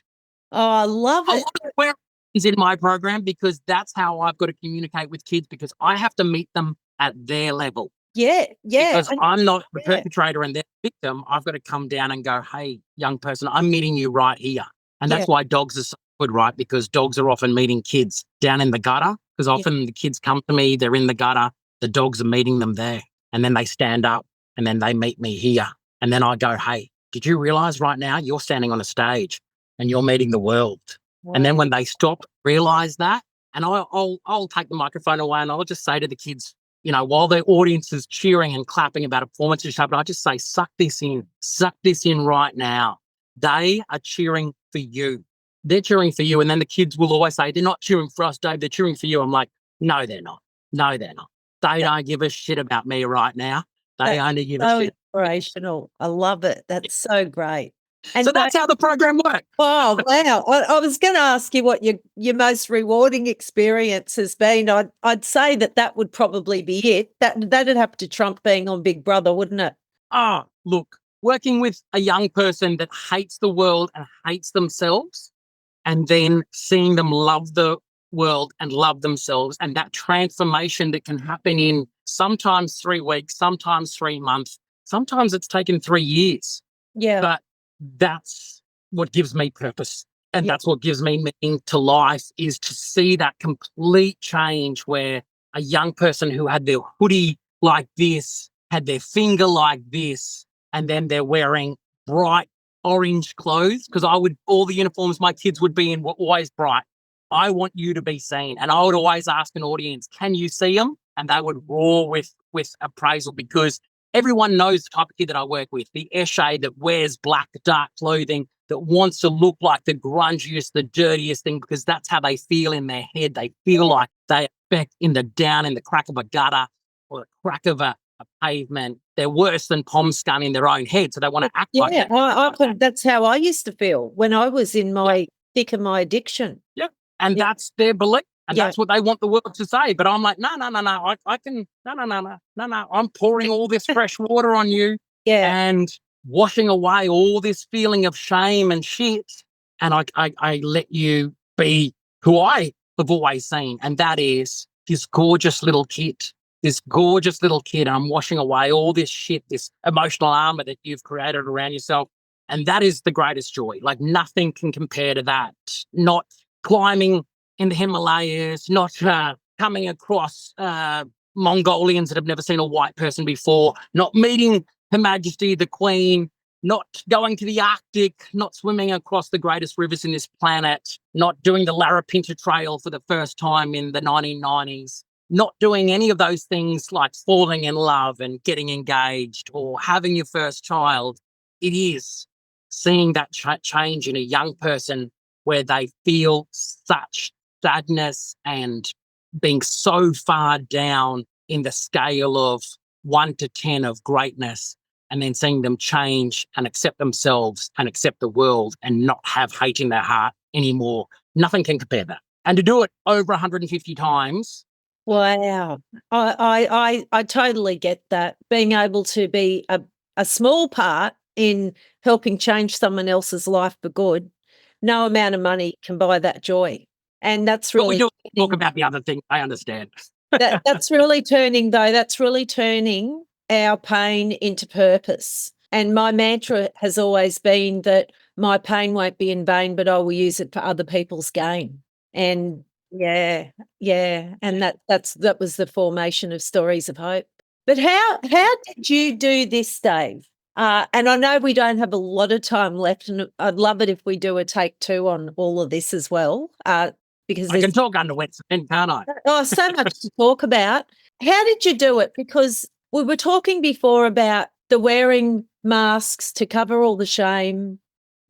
Oh, I love I it. want to wear is in my program because that's how I've got to communicate with kids because I have to meet them at their level. Yeah. Yeah. Because I'm not the perpetrator and their victim. I've got to come down and go, hey, young person, I'm meeting you right here. And that's why dogs are so good, right? Because dogs are often meeting kids down in the gutter. Because often the kids come to me, they're in the gutter, the dogs are meeting them there. And then they stand up and then they meet me here. And then I go, hey, did you realize right now you're standing on a stage and you're meeting the world? Wow. And then when they stop, realize that, and I'll take the microphone away and I'll just say to the kids, you know, while the audience is cheering and clapping about a performance and stuff, I just say, suck this in right now. They are cheering for you. They're cheering for you. And then the kids will always say, they're not cheering for us, Dave. They're cheering for you. I'm like, no, they're not. No, they're not. They don't give a shit about me right now. They only give a shit. Inspirational. I love it. That's so great. And so that's how the program works. Oh, wow. I was going to ask you what your most rewarding experience has been. I'd say that would probably be it. That'd have to trump being on Big Brother, wouldn't it? Oh, look. Working with a young person that hates the world and hates themselves, and then seeing them love the world and love themselves, and that transformation that can happen in sometimes 3 weeks, sometimes 3 months, sometimes it's taken 3 years. Yeah. But that's what gives me purpose. And that's what gives me meaning to life, is to see that complete change where a young person who had their hoodie like this, had their finger like this, and then they're wearing bright orange clothes, because all the uniforms my kids would be in were always bright. I want you to be seen. And I would always ask an audience, can you see them? And they would roar with appraisal, because everyone knows the type of kid that I work with, the esche that wears black, dark clothing, that wants to look like the grungiest, the dirtiest thing, because that's how they feel in their head. They feel like they are down in the crack of a gutter or the crack of a pavement. They're worse than pom scum in their own head, so they want to act like that. Yeah, that's how I used to feel when I was in my thick of my addiction. Yeah, and that's their belief. And Yeah. that's what they want the world to say. But I'm like, no, I can, no. I'm pouring all this fresh water on you Yeah. and washing away all this feeling of shame and shit. And I let you be who I have always seen. And that is this gorgeous little kid. And I'm washing away all this shit, this emotional armor that you've created around yourself. And that is the greatest joy. Like nothing can compare to that. Not climbing in the Himalayas, not coming across Mongolians that have never seen a white person before, not meeting Her Majesty the Queen, not going to the Arctic, not swimming across the greatest rivers in this planet, not doing the Larapinta Trail for the first time in the 1990s, not doing any of those things like falling in love and getting engaged or having your first child. It is seeing that change in a young person where they feel such sadness and being so far down in the scale of 1 to 10 of greatness, and then seeing them change and accept themselves and accept the world and not have hate in their heart anymore. Nothing can compare that. And to do it over 150 times. Wow. I totally get that. Being able to be a small part in helping change someone else's life for good, no amount of money can buy that joy. And that's But we really do talk about the other thing. I understand. that's really turning our pain into purpose. And my mantra has always been that my pain won't be in vain, but I will use it for other people's gain. And yeah. And that was the formation of Stories of Hope. But how did you do this, Dave? And I know we don't have a lot of time left, and I'd love it if we do a take 2 on all of this as well. Because I can talk under wet cement, can't I? Oh, so much to talk about. How did you do it? Because we were talking before about the wearing masks to cover all the shame,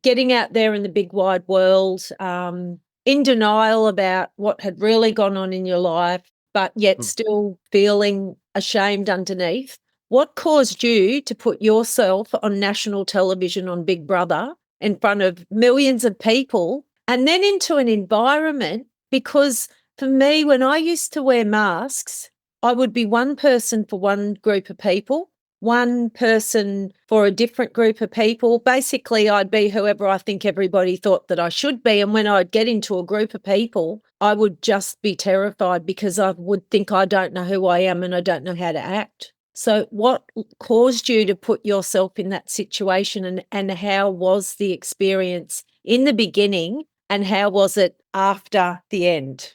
getting out there in the big wide world, in denial about what had really gone on in your life, but yet still feeling ashamed underneath. What caused you to put yourself on national television on Big Brother in front of millions of people and then into an environment? Because for me, when I used to wear masks, I would be one person for one group of people, one person for a different group of people. Basically, I'd be whoever I think everybody thought that I should be. And when I'd get into a group of people, I would just be terrified because I would think I don't know who I am and I don't know how to act. So what caused you to put yourself in that situation, and how was the experience in the beginning and how was it after the end?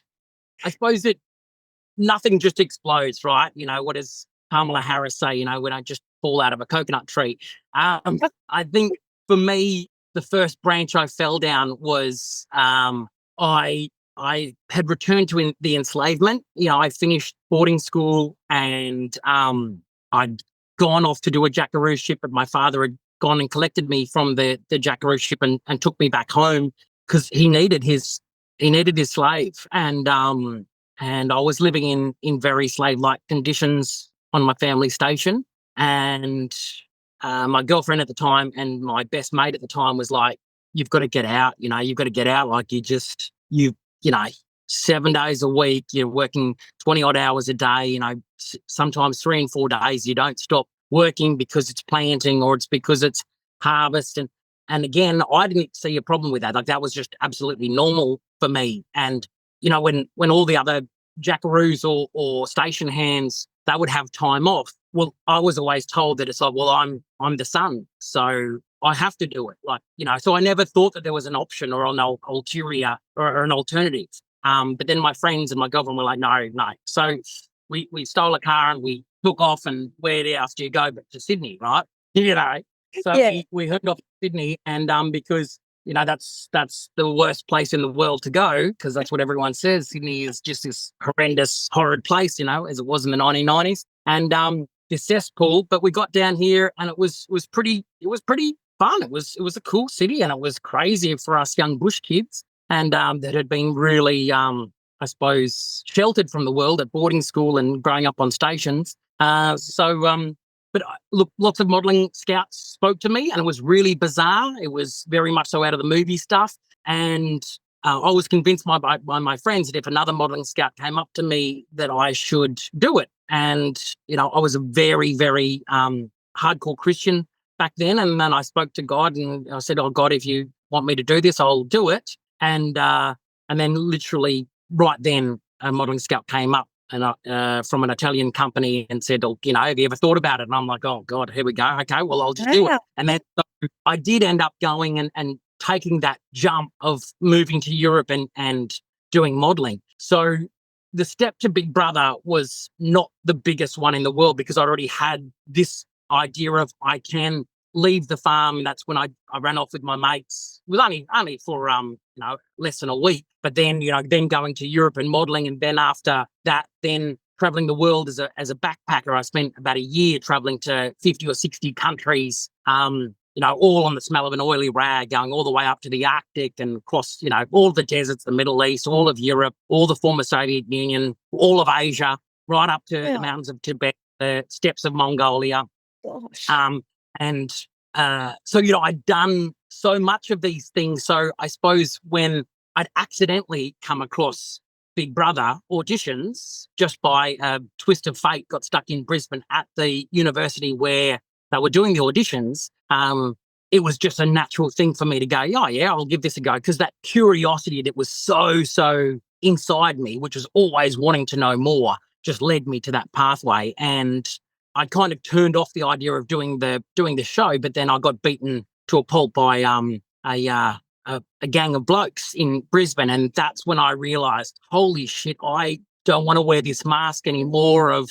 I suppose nothing just explodes, right? You know, what does Kamala Harris say? You know, when I just fall out of a coconut tree. I think for me, the first branch I fell down was I had returned to the enslavement. You know, I finished boarding school and I'd gone off to do a jackaroo ship, but my father had gone and collected me from the jackaroo ship and took me back home because he needed his slave. And I was living in very slave-like conditions on my family station. And my girlfriend at the time and my best mate at the time was like, you've got to get out, you know, you've got to get out. Like you know, 7 days a week, you're working 20 odd hours a day, you know, sometimes 3 and 4 days, you don't stop working because it's planting or it's because it's harvest. And again, I didn't see a problem with that. Like that was just absolutely normal for me. And, you know, when all the other jackaroos or station hands, they would have time off. Well, I was always told that it's like, well, I'm the son, so I have to do it. Like, you know, so I never thought that there was an option or an ulterior or an alternative. But then my friends and my girlfriend were like, no. So we stole a car and we took off, and where else do you go but to Sydney, right? You know, so Yeah. we headed off to Sydney, and because you know that's the worst place in the world to go because that's what everyone says. Sydney is just this horrendous, horrid place, you know, as it was in the 1990s, and this cesspool. But we got down here, and it was pretty fun. It was a cool city, and it was crazy for us young bush kids, and that had been really, I suppose, sheltered from the world at boarding school and growing up on stations. But look, lots of modelling scouts spoke to me, and it was really bizarre. It was very much so out of the movie stuff. And I was convinced by my friends that if another modelling scout came up to me, that I should do it. And, I was a very, very hardcore Christian back then. And then I spoke to God and I said, "Oh, God, if you want me to do this, I'll do it." And then literally right then, a modelling scout came up and from an Italian company and said, "Oh, have you ever thought about it?" And I'm like, "Oh God, here we go. Okay, well, I'll just do it." And then I did end up going and taking that jump of moving to Europe and doing modelling. So the step to Big Brother was not the biggest one in the world because I already had this idea of I can leave the farm. That's when I ran off with my mates. It was only for less than a week. But then then going to Europe and modelling, and then after that, then traveling the world as a backpacker. I spent about a year traveling to 50 or 60 countries. All on the smell of an oily rag, going all the way up to the Arctic and across, all the deserts, the Middle East, all of Europe, all the former Soviet Union, all of Asia, right up to the mountains of Tibet, the steppes of Mongolia. Gosh. So, I'd done so much of these things. So I suppose when I'd accidentally come across Big Brother auditions, just by a twist of fate, got stuck in Brisbane at the university where they were doing the auditions, it was just a natural thing for me to go, "Oh, yeah, I'll give this a go." Because that curiosity that was so inside me, which was always wanting to know more, just led me to that pathway. And I kind of turned off the idea of doing the show, but then I got beaten to a pulp by a gang of blokes in Brisbane. And that's when I realised, holy shit, I don't want to wear this mask anymore,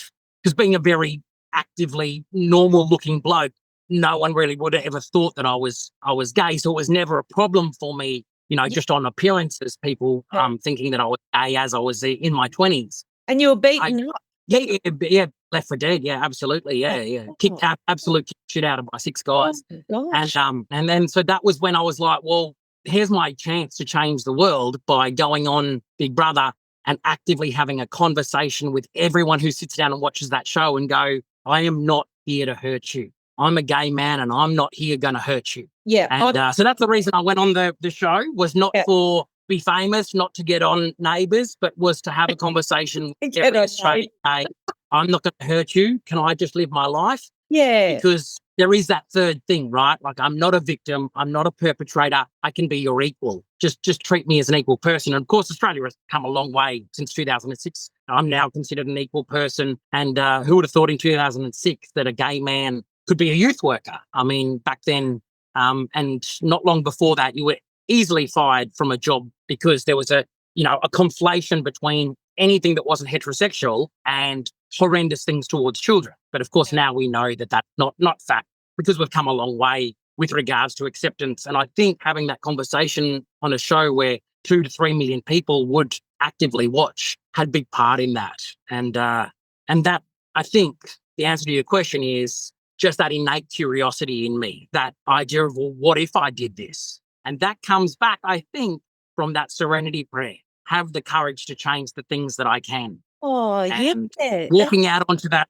because being a very actively normal looking bloke, no one really would have ever thought that I was gay. So it was never a problem for me, just on appearances, people thinking that I was gay as I was in my 20s. And you were beaten up? Yeah, left for dead. Yeah, absolutely. Yeah. Kicked out, absolute shit out of by 6 guys. Oh, gosh. And then so that was when I was like, well, here's my chance to change the world by going on Big Brother and actively having a conversation with everyone who sits down and watches that show and go, "I am not here to hurt you. I'm a gay man and I'm not here going to hurt you." Yeah. And so that's the reason I went on the show, was not for be famous, not to get on Neighbours, but was to have a conversation with every Australian. I'm not going to hurt you. Can I just live my life? Yeah. Because there is that third thing, right? Like, I'm not a victim. I'm not a perpetrator. I can be your equal. Just treat me as an equal person. And of course, Australia has come a long way since 2006. I'm now considered an equal person. And who would have thought in 2006 that a gay man could be a youth worker? I mean, back then, and not long before that, you were easily fired from a job because there was a conflation between anything that wasn't heterosexual and horrendous things towards children. But of course, now we know that that's not fact, because we've come a long way with regards to acceptance. And I think having that conversation on a show where 2 to 3 million people would actively watch had a big part in that. And that, I think the answer to your question is just that innate curiosity in me, that idea of, well, what if I did this? And that comes back, I think, from that serenity prayer. Have the courage to change the things that I can. Oh, And yeah. walking out onto that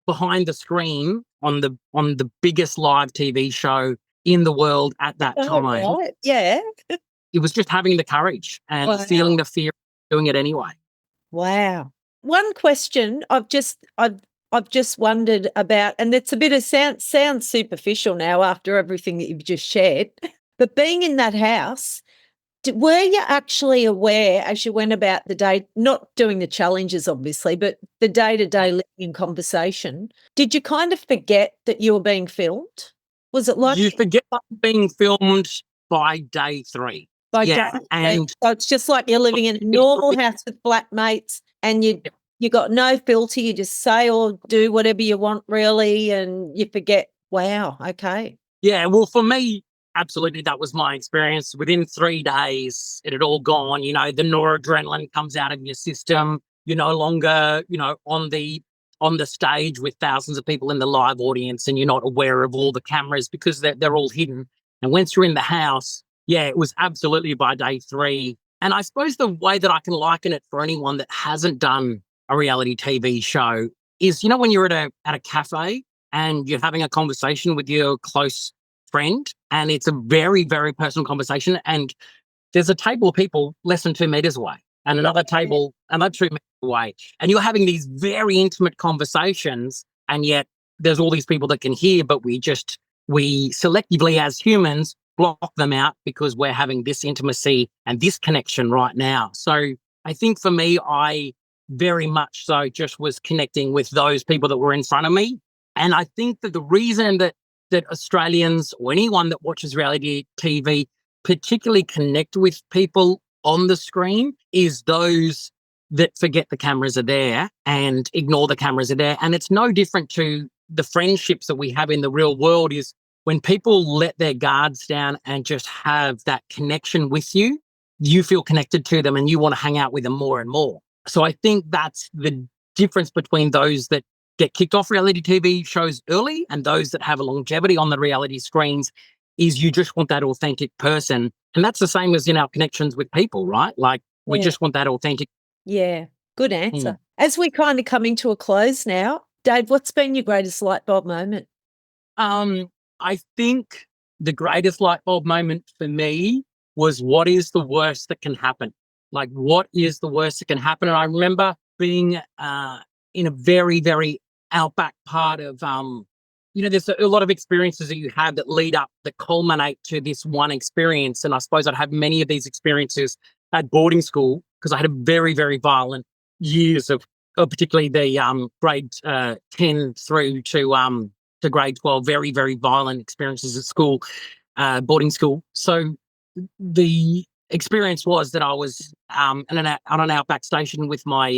behind the screen on the biggest live TV show in the world at that time. Right. Yeah. It was just having the courage and feeling the fear of doing it anyway. Wow. One question I've just wondered about, and it's a bit of sounds superficial now after everything that you've just shared, but being in that house, were you actually aware as you went about the day, not doing the challenges obviously, but the day-to-day living and conversation, did you kind of forget that you were being filmed? Was it like... You forget being filmed by day 3. Day 3. So it's just like you're living in a normal house with flatmates and you got no filter, you just say or do whatever you want really, and you forget. Wow, okay. Yeah, well, for me, absolutely, that was my experience. Within 3 days, it had all gone. The noradrenaline comes out of your system. You're no longer, on the stage with thousands of people in the live audience, and you're not aware of all the cameras because they're all hidden. And once you're in the house, it was absolutely by day 3. And I suppose the way that I can liken it for anyone that hasn't done a reality TV show is, when you're at a cafe and you're having a conversation with your close friend, and it's a very, very personal conversation, and there's a table of people less than 2 meters away and another table another 2 meters away. And you're having these very intimate conversations, and yet there's all these people that can hear, but we selectively as humans block them out because we're having this intimacy and this connection right now. So I think for me, I very much so just was connecting with those people that were in front of me. And I think that the reason that Australians or anyone that watches reality TV particularly connect with people on the screen is those that forget the cameras are there and ignore the cameras are there. And it's no different to the friendships that we have in the real world. Is when people let their guards down and just have that connection with you, you feel connected to them and you want to hang out with them more and more. So I think that's the difference between those that get kicked off reality TV shows early and those that have a longevity on the reality screens, is you just want that authentic person. And that's the same as in our connections with people, right? Like we just want that authentic. Yeah, good answer. As we're kind of coming to a close now, Dave, what's been your greatest light bulb moment? I think the greatest light bulb moment for me was, what is the worst that can happen? Like, what is the worst that can happen? And I remember being in a very, very outback part of, there's a lot of experiences that you have that lead up, that culminate to this one experience. And I suppose I'd have many of these experiences at boarding school because I had a very, very violent years of particularly the grade 10 through to grade 12, very, very violent experiences at school, boarding school. So the experience was that I was on an outback station with my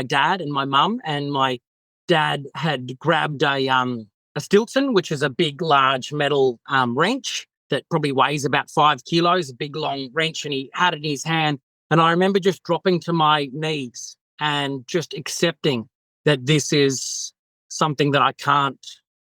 dad and my mum, and my dad had grabbed a Stilton, which is a big, large metal wrench that probably weighs about 5 kilos, a big, long wrench, and he had it in his hand. And I remember just dropping to my knees and just accepting that this is something that I can't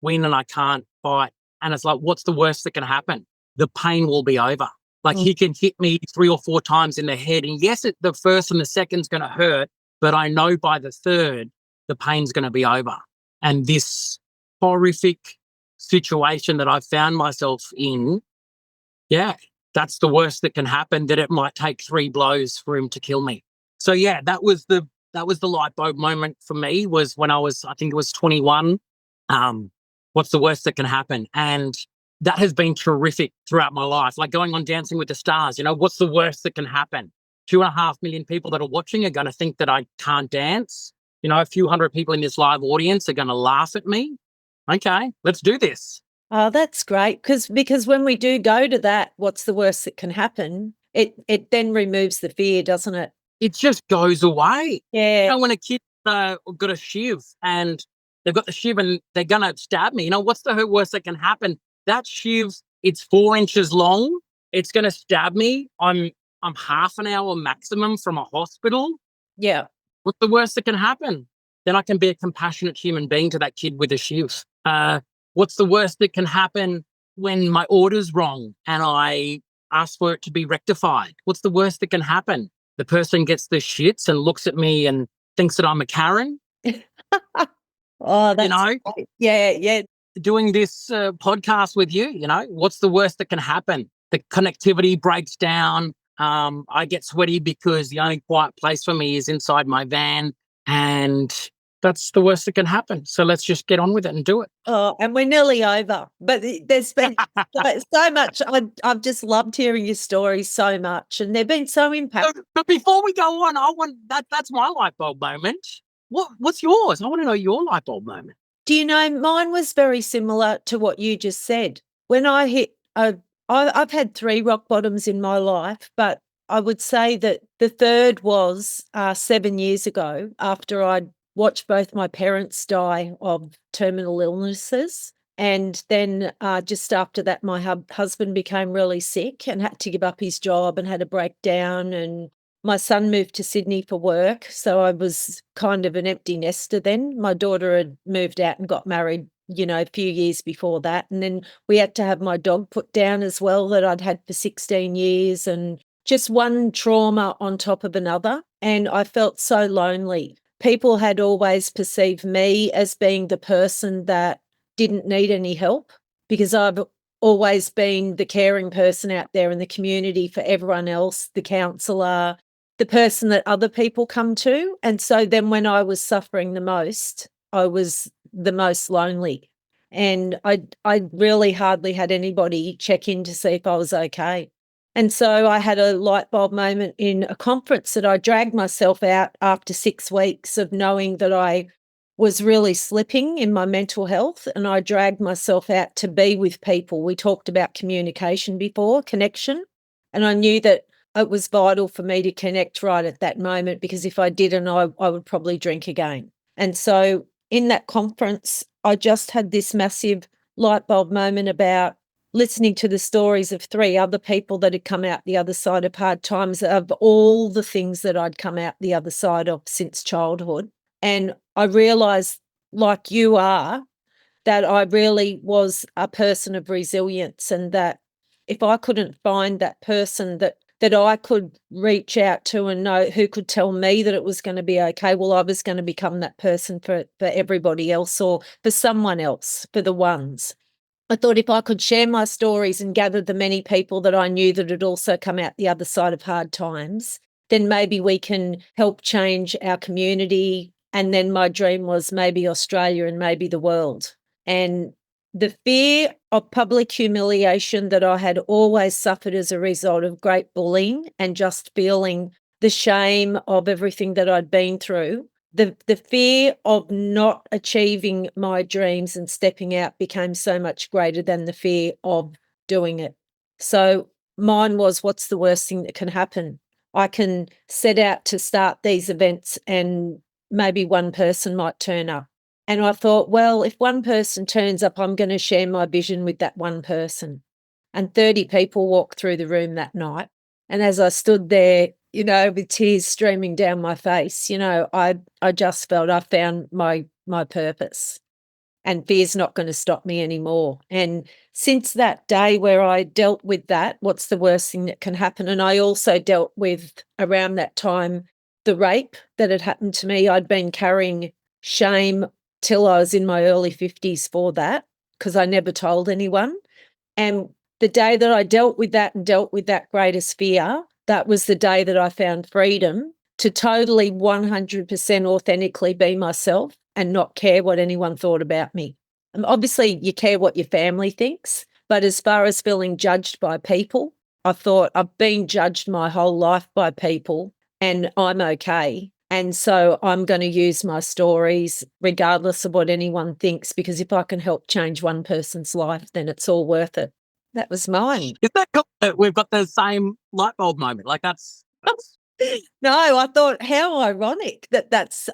win and I can't fight. And it's like, what's the worst that can happen? The pain will be over. Like he can hit me 3 or 4 times in the head. And yes, the first and the second's going to hurt, but I know by the third, the pain's going to be over. And this horrific situation that I found myself in, that's the worst that can happen, that it might take 3 blows for him to kill me. So that was the light bulb moment for me, was when I think it was 21. What's the worst that can happen? And that has been terrific throughout my life. Like going on Dancing with the Stars, what's the worst that can happen? 2.5 million people that are watching are going to think that I can't dance. A few hundred people in this live audience are going to laugh at me. Okay, let's do this. Oh, that's great. Because when we do go to that, what's the worst that can happen? It then removes the fear, doesn't it? It just goes away. Yeah. When a kid got a shiv and they've got the shiv and they're going to stab me, what's the worst that can happen? That shiv, it's 4 inches long. It's going to stab me. I'm half an hour maximum from a hospital. Yeah. What's the worst that can happen? Then I can be a compassionate human being to that kid with a shiv. What's the worst that can happen when my order's wrong and I ask for it to be rectified? What's the worst that can happen? The person gets the shits and looks at me and thinks that I'm a Karen. Oh, that's great. Yeah. Doing this podcast with you, what's the worst that can happen? The connectivity breaks down. I get sweaty because the only quiet place for me is inside my van, and that's the worst that can happen. So let's just get on with it and do it. Oh, and we're nearly over. But there's been so much. I've just loved hearing your stories so much, and they've been so impactful. But before we go on, I want that's my light bulb moment. What's yours? I want to know your light bulb moment. Do you know, mine was very similar to what you just said. When I hit, I've had 3 rock bottoms in my life, but I would say that the third was 7 years ago, after I'd watched both my parents die of terminal illnesses. And then just after that, my husband became really sick and had to give up his job and had a breakdown, and my son moved to Sydney for work, so I was kind of an empty nester then. My daughter had moved out and got married, a few years before that. And then we had to have my dog put down as well, that I'd had for 16 years, and just one trauma on top of another. And I felt so lonely. People had always perceived me as being the person that didn't need any help, because I've always been the caring person out there in the community for everyone else, the counsellor, the person that other people come to. And so then when I was suffering the most, I was the most lonely. And I really hardly had anybody check in to see if I was okay. And so I had a light bulb moment in a conference that I dragged myself out after 6 weeks of knowing that I was really slipping in my mental health, and I dragged myself out to be with people. We talked about communication before, connection, and I knew that it was vital for me to connect right at that moment, because if I didn't, I would probably drink again. And so in that conference, I just had this massive light bulb moment about listening to the stories of 3 other people that had come out the other side of hard times, of all the things that I'd come out the other side of since childhood. And I realised, like you are, that I really was a person of resilience, and that if I couldn't find that person that I could reach out to and know who could tell me that it was going to be okay, well, I was going to become that person for everybody else, or for someone else, for the ones. I thought if I could share my stories and gather the many people that I knew that had also come out the other side of hard times, then maybe we can help change our community. And then my dream was maybe Australia and maybe the world. And the fear of public humiliation that I had always suffered as a result of great bullying and just feeling the shame of everything that I'd been through, the fear of not achieving my dreams and stepping out became so much greater than the fear of doing it. So mine was, what's the worst thing that can happen? I can set out to start these events and maybe one person might turn up. And I thought, well, if one person turns up, I'm going to share my vision with that one person. And 30 people walked through the room that night. And as I stood there, with tears streaming down my face, I just felt I found my purpose, and fear's not going to stop me anymore. And since that day where I dealt with that, what's the worst thing that can happen? And I also dealt with, around that time, the rape that had happened to me. I'd been carrying shame till I was in my early 50s for that, because I never told anyone. And the day that I dealt with that and dealt with that greatest fear, that was the day that I found freedom to totally 100% authentically be myself and not care what anyone thought about me. Obviously, you care what your family thinks, but as far as feeling judged by people, I thought I've been judged my whole life by people and I'm okay. And so I'm going to use my stories regardless of what anyone thinks, because if I can help change one person's life, then it's all worth it. That was mine. Is that cool that we've got the same light bulb moment? Like that's No, I thought how ironic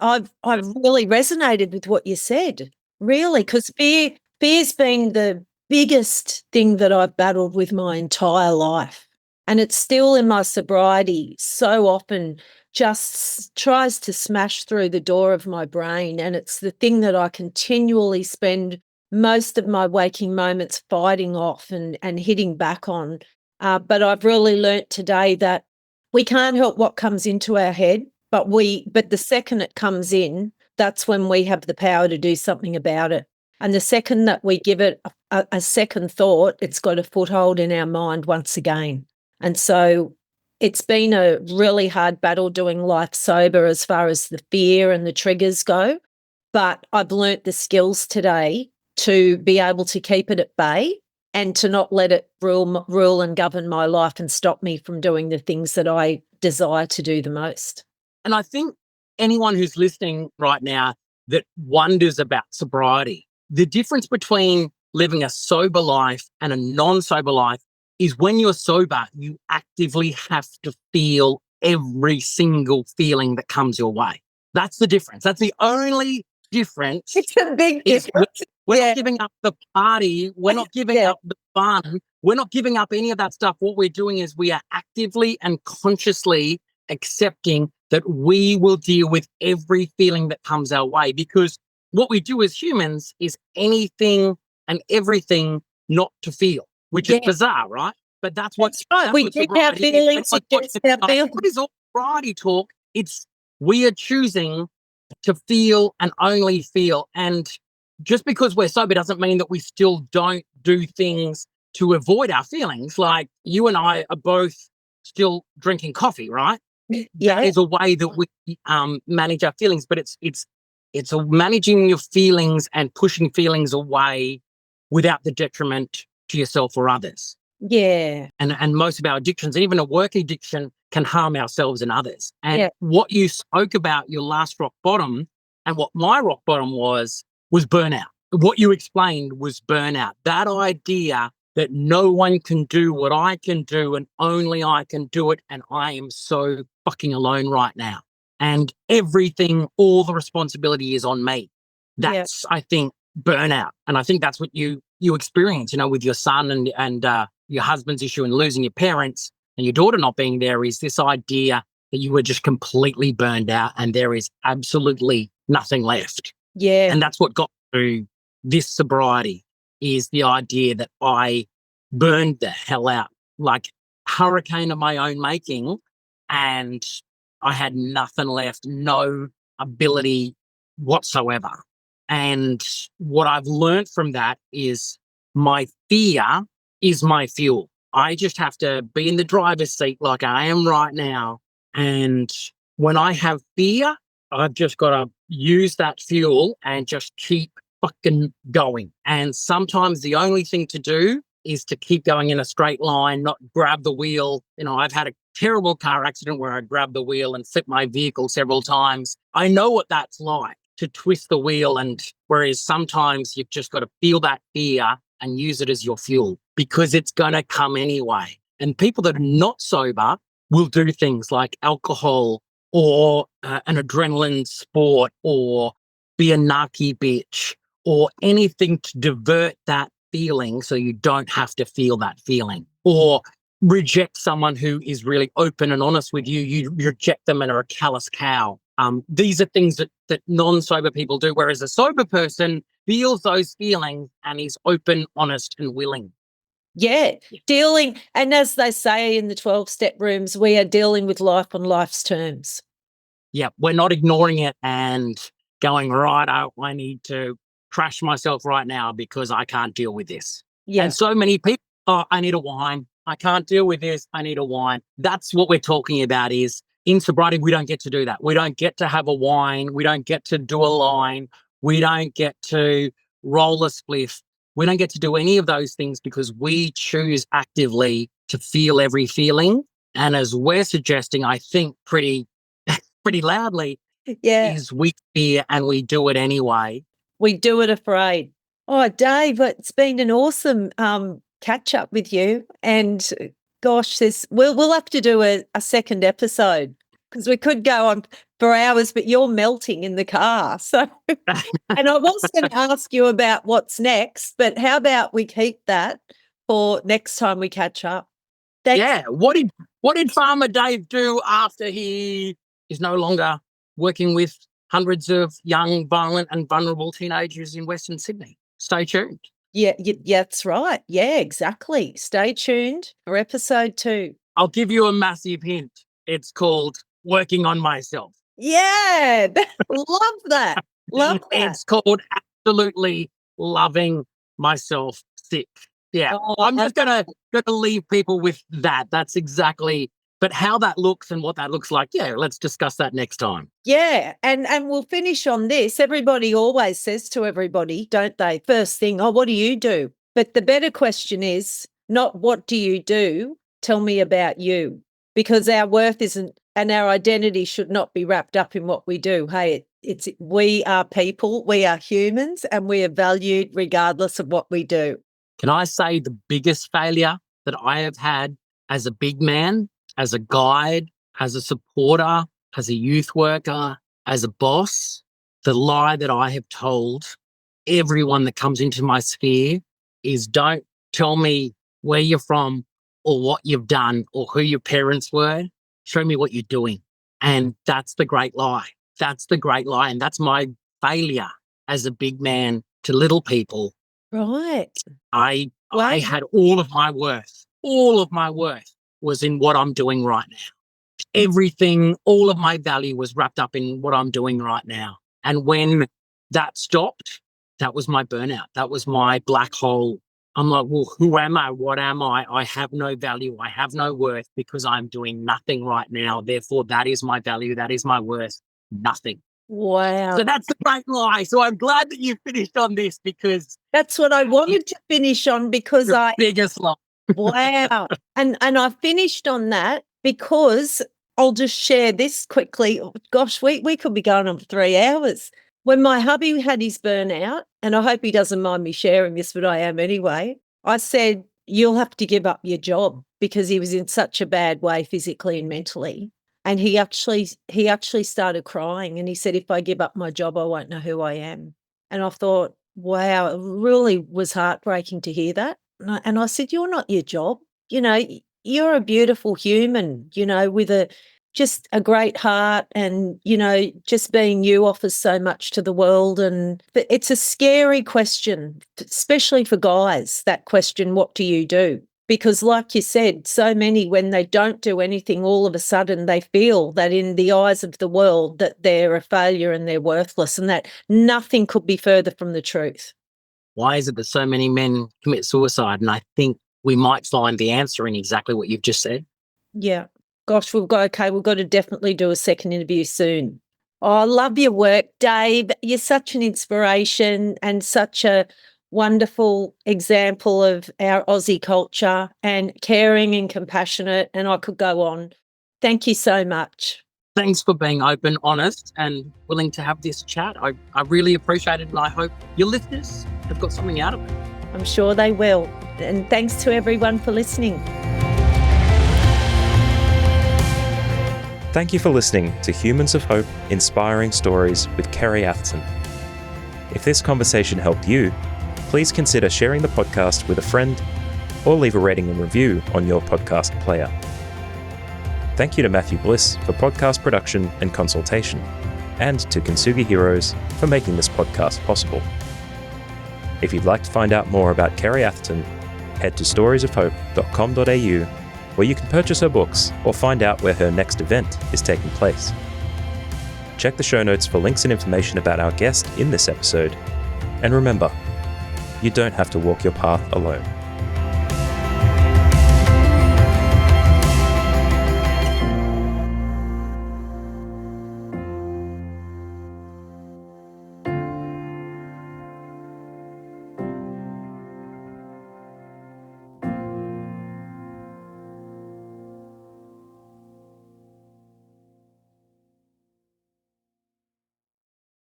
I've really resonated with what you said. Really, because fear's been the biggest thing that I've battled with my entire life. And it's still in my sobriety so often just tries to smash through the door of my brain. And it's the thing that I continually spend most of my waking moments fighting off and hitting back on. But I've really learnt today that we can't help what comes into our head, but the second it comes in, that's when we have the power to do something about it. And the second that we give it a second thought, it's got a foothold in our mind once again. And so it's been a really hard battle doing life sober as far as the fear and the triggers go. But I've learnt the skills today to be able to keep it at bay and to not let it rule and govern my life and stop me from doing the things that I desire to do the most. And I think anyone who's listening right now that wonders about sobriety, the difference between living a sober life and a non-sober life is when you're sober, you actively have to feel every single feeling that comes your way. That's the difference. That's the only difference. It's a big difference. We're not giving up the party. We're not giving up the fun. We're not giving up any of that stuff. What we're doing is we are actively and consciously accepting that we will deal with every feeling that comes our way, because what we do as humans is anything and everything not to feel, which is bizarre, right? But that's what's right. We take our feelings against our feelings. What is all sobriety talk? It's we are choosing to feel and only feel. And just because we're sober doesn't mean that we still don't do things to avoid our feelings. Like you and I are both still drinking coffee, right? Yeah. That is a way that we manage our feelings, but it's a managing your feelings and pushing feelings away without the detriment to yourself or others. Yeah. And most of our addictions, even a work addiction, can harm ourselves and others. And Yeah. what you spoke about, your last rock bottom, and what my rock bottom was burnout. What you explained was burnout. That idea that no one can do what I can do and only I can do it, and I am so fucking alone right now. And everything, all the responsibility is on me. That's, I think, burnout. And I think that's what you experience, with your son and your husband's issue and losing your parents and your daughter not being there, is this idea that you were just completely burned out and there is absolutely nothing left. Yeah. And that's what got through this sobriety, is the idea that I burned the hell out, like hurricane of my own making, and I had nothing left, no ability whatsoever. And what I've learned from that is my fear is my fuel. I just have to be in the driver's seat like I am right now. And when I have fear, I've just got to use that fuel and just keep fucking going. And sometimes the only thing to do is to keep going in a straight line, not grab the wheel. I've had a terrible car accident where I grabbed the wheel and flipped my vehicle several times. I know what that's like, to twist the wheel. And whereas sometimes you've just got to feel that fear and use it as your fuel, because it's going to come anyway. And people that are not sober will do things like alcohol or an adrenaline sport, or be a narky bitch, or anything to divert that feeling so you don't have to feel that feeling, or reject someone who is really open and honest with you. You reject them and are a callous cow. These are things that non-sober people do, whereas a sober person feels those feelings and is open, honest, and willing. Yeah, dealing, and as they say in the 12-step rooms, we are dealing with life on life's terms. Yeah, we're not ignoring it and going, right, I need to crash myself right now because I can't deal with this. Yeah. And so many people, I need a wine. I can't deal with this. I need a wine. That's what we're talking about. Is in sobriety, we don't get to do that. We don't get to have a wine. We don't get to do a line. We don't get to roll a spliff. We don't get to do any of those things because we choose actively to feel every feeling. And as we're suggesting, I think pretty loudly, is we fear and we do it anyway. We do it afraid. Oh, Dave, it's been an awesome catch up with you. And gosh, we'll have to do a second episode, because we could go on for hours, but you're melting in the car. So, and I was going to ask you about what's next, but how about we keep that for next time we catch up? Yeah. What did Farmer Dave do after he is no longer working with hundreds of young, violent and vulnerable teenagers in Western Sydney? Stay tuned. Yeah, that's right. Yeah, exactly. Stay tuned for episode 2. I'll give you a massive hint. It's called Working on Myself. Yeah, love that. Love that. It's called Absolutely Loving Myself Sick. Yeah, I'm just gonna leave people with that. That's exactly. But how that looks and what that looks like, yeah, let's discuss that next time. Yeah, and we'll finish on this. Everybody always says to everybody, don't they, first thing, oh, what do you do? But the better question is not what do you do, tell me about you, because our worth isn't, and our identity should not be wrapped up in what we do. Hey, it's we are people, we are humans, and we are valued regardless of what we do. Can I say the biggest failure that I have had as a big man, as a guide, as a supporter, as a youth worker, as a boss, the lie that I have told everyone that comes into my sphere is, don't tell me where you're from or what you've done or who your parents were. Show me what you're doing. And that's the great lie. That's the great lie. And that's my failure as a big man to little people. Right. I had all of my worth was in what I'm doing right now. Everything, all of my value was wrapped up in what I'm doing right now. And when that stopped, that was my burnout. That was my black hole I'm like, well, who am I? What am I? I have no value. I have no worth because I'm doing nothing right now. Therefore, that is my value. That is my worth. Nothing. Wow. So that's the great lie. So I'm glad that you finished on this because That's what I wanted to finish on because the biggest lie. wow. And I finished on that because I'll just share this quickly. Gosh, we could be going on for 3 hours. When my hubby had his burnout, and I hope he doesn't mind me sharing this, but I am anyway, I said, you'll have to give up your job because he was in such a bad way physically and mentally. And he actually started crying and he said, if I give up my job, I won't know who I am. And I thought, wow, it really was heartbreaking to hear that. And I said, you're not your job. You know, you're a beautiful human, you know, with just a great heart and, you know, just being you offers so much to the world. And it's a scary question, especially for guys, that question, what do you do? Because like you said, so many, when they don't do anything, all of a sudden they feel that in the eyes of the world that they're a failure and they're worthless, and that nothing could be further from the truth. Why is it that so many men commit suicide? And I think we might find the answer in exactly what you've just said. Yeah. Gosh, we've got to definitely do a second interview soon. Oh, I love your work, Dave. You're such an inspiration and such a wonderful example of our Aussie culture and caring and compassionate, and I could go on. Thank you so much. Thanks for being open, honest, and willing to have this chat. I really appreciate it, and I hope your listeners have got something out of it. I'm sure they will. And thanks to everyone for listening. Thank you for listening to Humans of Hope Inspiring Stories with Kerrie Atherton. If this conversation helped you, please consider sharing the podcast with a friend or leave a rating and review on your podcast player. Thank you to Matthew Bliss for podcast production and consultation, and to Kintsugi Heroes for making this podcast possible. If you'd like to find out more about Kerrie Atherton, head to storiesofhope.com.au, where you can purchase her books or find out where her next event is taking place. Check the show notes for links and information about our guest in this episode. And remember, you don't have to walk your path alone.